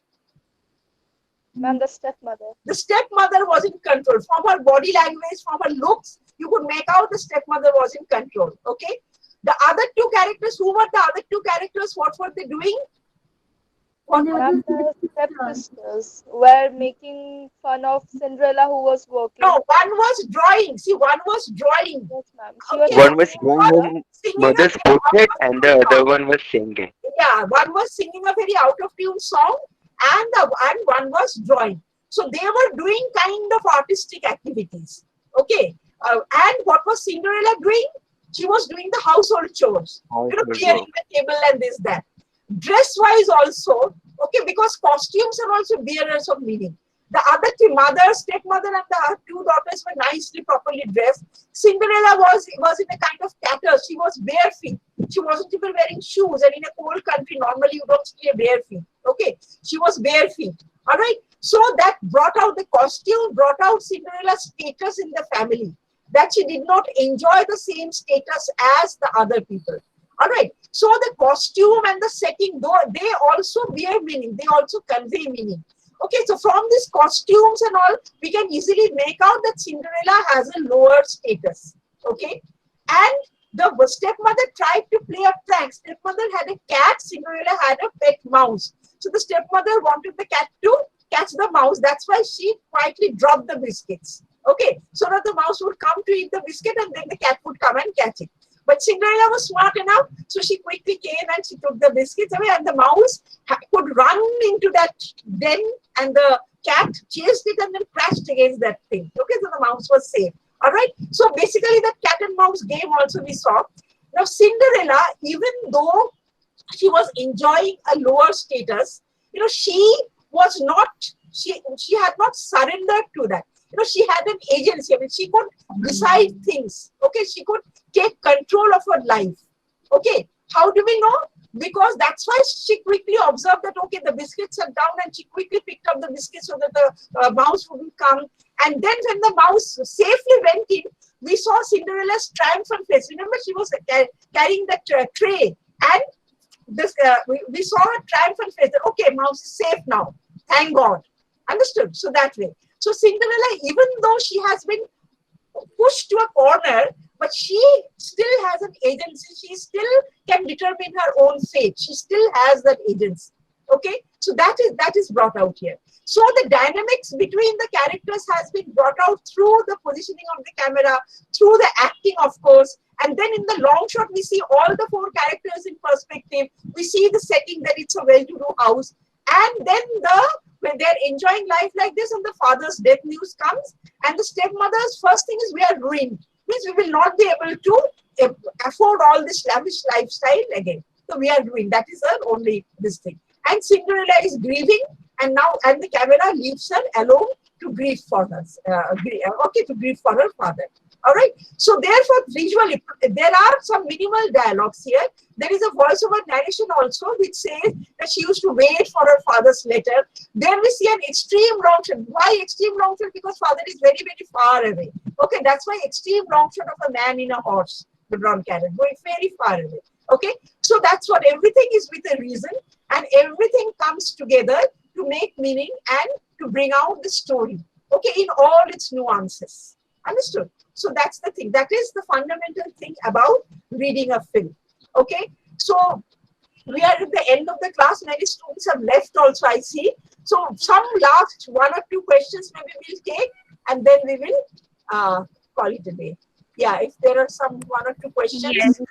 ma'am, the stepmother. The stepmother was in control. From her body language, from her looks, you could make out the stepmother was in control. Okay. The other 2 characters, who were the other 2 characters? What were they doing? What There were was Ma'am, a the sister. stepsisters were making fun of Cinderella who was working. No, one was drawing. See, one was drawing. Yes, ma'am. She was Okay, One singing was one drawing was Cinderella. her singing a mother's very out portrait of and tune the other song. one was singing. Yeah, one was singing a very out of tune song, and one was drawing. So they were doing kind of artistic activities. Okay, and what was Cinderella doing? She was doing the household chores. Household Clearing work. the table and this that. Dress wise also, okay, because costumes are also bearers of meaning. The other 2 mothers, stepmother, and the 2 daughters were nicely, properly dressed. Cinderella was in a kind of tatter. She was bare feet. She wasn't even wearing shoes. And in a cold country, normally you don't see a bare feet. Okay, she was bare feet. All right. So that brought out the costume, brought out Cinderella's status in the family. That she did not enjoy the same status as the other people. All right. So the costume and the setting, though they also bear meaning, they also convey meaning. Okay, so from these costumes and all, we can easily make out that Cinderella has a lower status. Okay, and the stepmother tried to play a prank. Stepmother had a cat, Cinderella had a pet mouse. So the stepmother wanted the cat to catch the mouse. That's why she quietly dropped the biscuits. Okay, so that the mouse would come to eat the biscuit and then the cat would come and catch it. But Cinderella was smart enough, so she quickly came and she took the biscuits away, and the mouse could run into that den, and the cat chased it and then crashed against that thing. Okay, so the mouse was safe. All right. So basically, that cat and mouse game also we saw. Now Cinderella, even though she was enjoying a lower status, she was not. She had not surrendered to that. She had an agency. I mean, she could decide things. Okay, she could take control of her life. Okay, how do we know? Because that's why she quickly observed that, okay, the biscuits are down, and she quickly picked up the biscuits so that the mouse wouldn't come. And then when the mouse safely went in, we saw Cinderella's triumphant face. Remember, she was carrying that tray, and this we saw her triumphant face that, okay, mouse is safe now. Thank God. Understood? So that way. So Cinderella, even though she has been pushed to a corner, but she still has an agency. She still can determine her own fate. She still has that agency. Okay, so that is brought out here. So the dynamics between the characters has been brought out through the positioning of the camera, through the acting, of course, and then in the long shot we see all the four characters in perspective. We see the setting that it's a well-to-do house, and then when they're enjoying life like this, and the father's death news comes, and the stepmother's first thing is, we are ruined. Means we will not be able to afford all this lavish lifestyle again. So we are ruined. That is her only this thing. And Cinderella is grieving, and the camera leaves her alone to grieve for her. To grieve for her father. All right. So therefore, visually, there are some minimal dialogues here. There is a voiceover narration also, which says that she used to wait for her father's letter. Then we see an extreme long shot. Why extreme long shot? Because father is very, very far away. Okay, that's why extreme long shot of a man in a horse, the drawn carriage, going very far away. Okay, so that's what, everything is with a reason, and everything comes together to make meaning and to bring out the story. Okay, in all its nuances. Understood? So that's the thing. That is the fundamental thing about reading a film. Okay, so we are at the end of the class. Many students have left also, I see. So some last one or two questions maybe we'll take, and then we will call it a day. Yeah, if there are some one or two questions. Yes,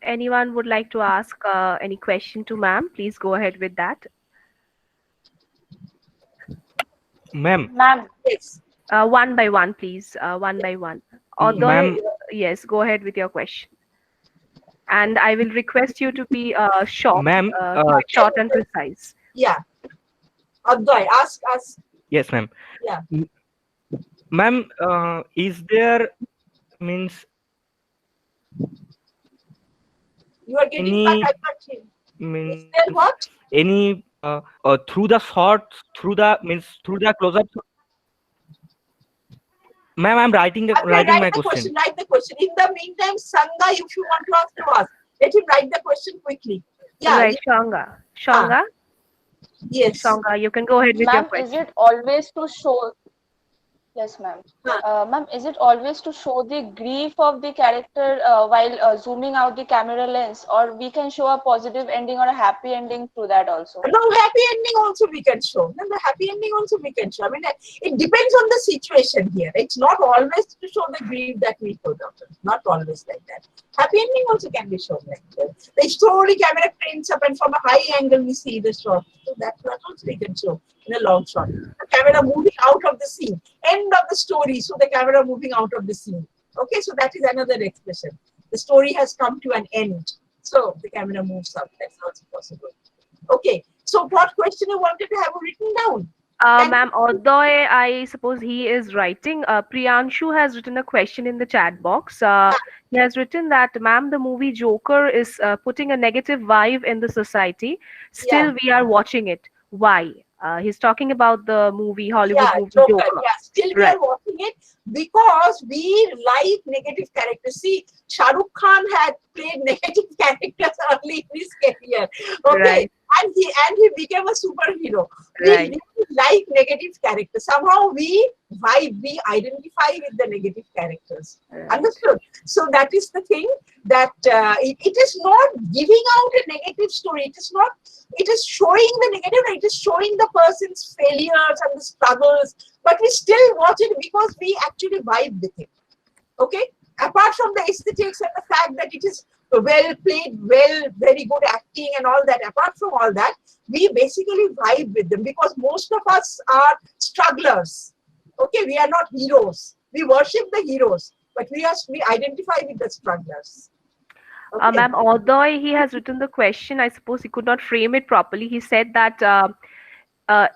anyone would like to ask any question to ma'am, please go ahead with that. Ma'am, Ma'am, Yes. One by one, please. One by one. Although, ma'am, yes, go ahead with your question. And I will request you to be short, ma'am, keep it short and precise. Yeah. Advai, ask us. yes, ma'am. Yeah. Ma'am, is there means You are getting any back. I can't hear. Is means there what? any through the shots, through the close-up? Ma'am, I'm writing Okay, writing write my the question. question. Write the question. In the meantime, Sangha, if you want to ask, let him write the question quickly. Yeah. Right, Shanga. Shanga, Yes. Shanga, you can go ahead with your ma'am, is question. it always to show? Yes, ma'am. Huh. Ma'am, is it always to show the grief of the character while zooming out the camera lens, or we can show a positive ending or a happy ending through that also? No, happy ending also we can show. No, the happy ending also we can show. I mean, it depends on the situation here. It's not always to show the grief that we show, doctor. Not always like that. Happy ending also can be shown like that. The slowly camera frames up, and from a high angle we see the shot. So that also we can show in a long shot. The camera moving out of the scene. End of the story. So the camera moving out of the scene. Okay, so that is another expression. The story has come to an end. So the camera moves up. That's also possible. Okay, so what question you wanted to have written down? Ma'am, although I suppose he is writing, Priyanshu has written a question in the chat box. He has written that, ma'am, the movie Joker is putting a negative vibe in the society. Still, Yeah. we are watching it. Why? He's talking about the movie, Hollywood Yeah, movie Joker. Joker. Yeah, still we Right. are watching it because we like negative characters. See, Shah Rukh Khan had played negative characters early in his career. Okay, Right. and he became a superhero. We Right. really like negative characters. Somehow we vibe, we identify with the negative characters. Right. Understood? So that is the thing, that it is not giving out a negative story. It is not. It is showing the negative. It is showing the person's failures and the struggles. But we still watch it because we actually vibe with it. Okay, apart from the aesthetics and the fact that it is well played, well, very good acting and all that, apart from all that, we basically vibe with them because most of us are strugglers. Okay, we are not heroes. We worship the heroes, but we identify with the strugglers. Okay. Ma'am, although he has written the question, I suppose he could not frame it properly. He said that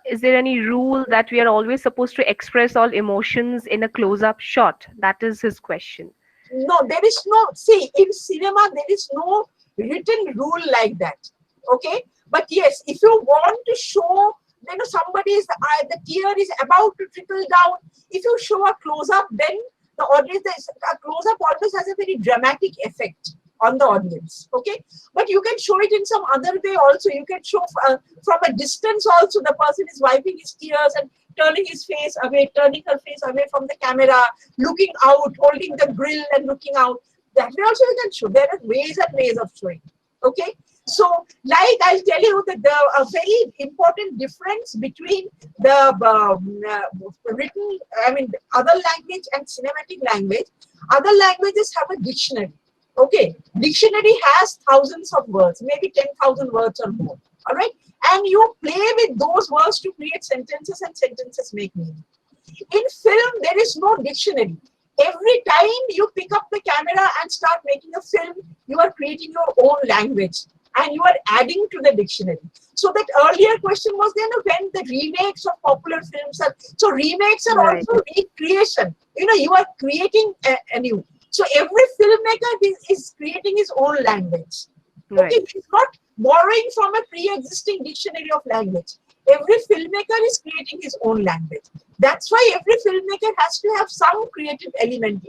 is there any rule that we are always supposed to express all emotions in a close-up shot? That is his question. No, there is no, see, in cinema, there is no written rule like that. Okay. But yes, if you want to show, somebody is, the tear is about to trickle down, if you show a close up, then the audience, a close up always has a very dramatic effect on the audience. Okay. But you can show it in some other way also. You can show from a distance also, the person is wiping his tears and turning his face away, turning her face away from the camera, looking out, holding the grill and looking out. That way also you can show. There are ways and ways of showing. Okay. So, like I'll tell you that a very important difference between the written, other language and cinematic language. Other languages have a dictionary. Okay, dictionary has thousands of words, maybe 10,000 words or more. All right, and you play with those words to create sentences, and sentences make meaning. In film, there is no dictionary. Every time you pick up the camera and start making a film, you are creating your own language and you are adding to the dictionary. So that earlier question was then when the remakes of popular films are, so remakes are Right. also recreation. You are creating a new. So every filmmaker is creating his own language. Okay, Right. he's not borrowing from a pre-existing dictionary of language. Every filmmaker is creating his own language. That's why every filmmaker has to have some creative element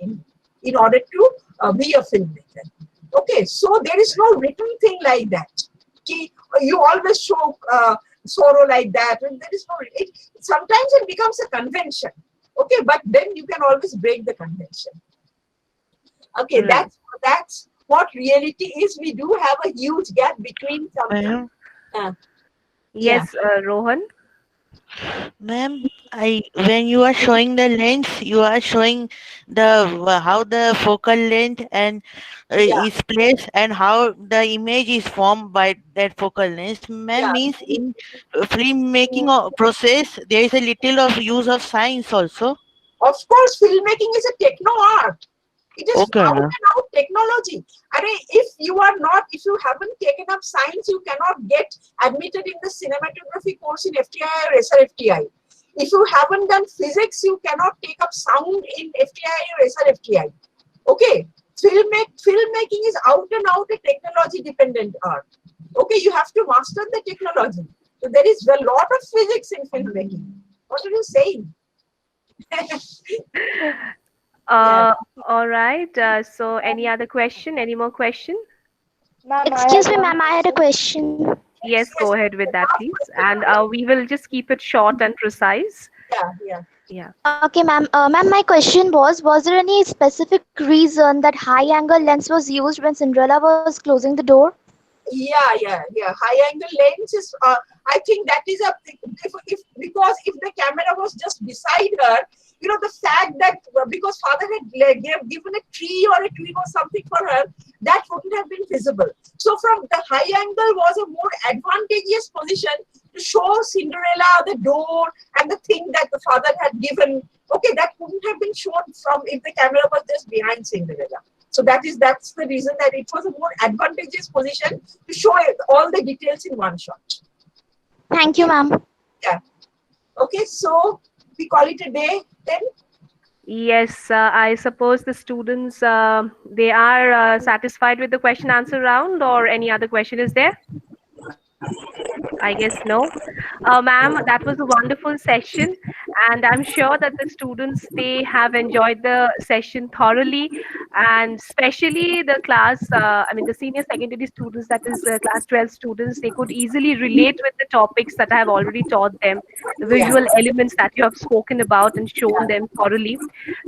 in order to be a filmmaker. Okay, so there is no written thing like that. You always show sorrow like that, and there is no. Sometimes it becomes a convention. Okay, but then you can always break the convention. Okay, Right. that's what reality is. We do have a huge gap between something. Ma'am, Yeah. Yes, Rohan. ma'am, I when you are showing the lens, you are showing the how the focal length and Yeah, is placed and how the image is formed by that focal length. Ma'am, yeah. means in filmmaking process there is a little of use of science also. Of course, filmmaking is a techno art. It is Okay, out ma'am. and out technology. I mean, if you haven't taken up science, you cannot get admitted in the cinematography course in FTI or SRFTI. If you haven't done physics, you cannot take up sound in FTI or SRFTI. Okay, filmmaking is out and out a technology dependent art. Okay, you have to master the technology. So there is a lot of physics in filmmaking. What are you saying? Yeah. Uh, all right. So any other question? Any more question? Ma'am, I Excuse had me, one ma'am, I had a question. question. Yes, Yes. go ahead with that, Last please. question. And we will just keep it short and precise. Yeah, yeah. Yeah. Okay, ma'am. Ma'am, my question was there any specific reason that high angle lens was used when Cinderella was closing the door? Yeah. High angle lens is. I think that is a if because if the camera was just beside her, the fact that because father had given a tree or a twig or something for her, that wouldn't have been visible. So from the high angle was a more advantageous position to show Cinderella the door and the thing that the father had given. Okay, that wouldn't have been shown from if the camera was just behind Cinderella. So that's the reason that it was a more advantageous position to show all the details in one shot. Thank you, Okay, ma'am. yeah. Okay, so we call it a day then. Yes, I suppose the students they are satisfied with the question answer round, or any other question is there? I guess no. Ma'am, that was a wonderful session, and I'm sure that the students they have enjoyed the session thoroughly. and especially the class, I mean, the senior secondary students, that is class 12 students, they could easily relate with the topics that I have already taught them, the Yeah. visual elements that you have spoken about and shown them thoroughly.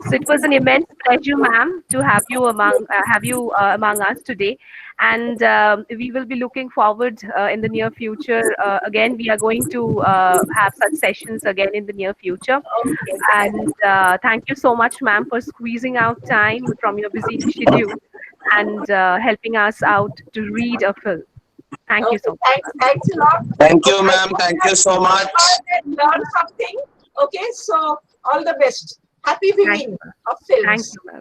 So it was an immense pleasure, ma'am, to have you among us today. And we will be looking forward in the near future. Again, we are going to have such sessions again in the near future. Okay. And thank you so much, ma'am, for squeezing out time from your busy schedule and helping us out to read a film. Thank you Okay, so much, thanks, ma'am. thanks a lot. Thank you, I ma'am. hope Thank that you so you much. heard and learned something. Okay, so all the best. Happy Thank viewing you, ma'am. of Thank films. you, ma'am.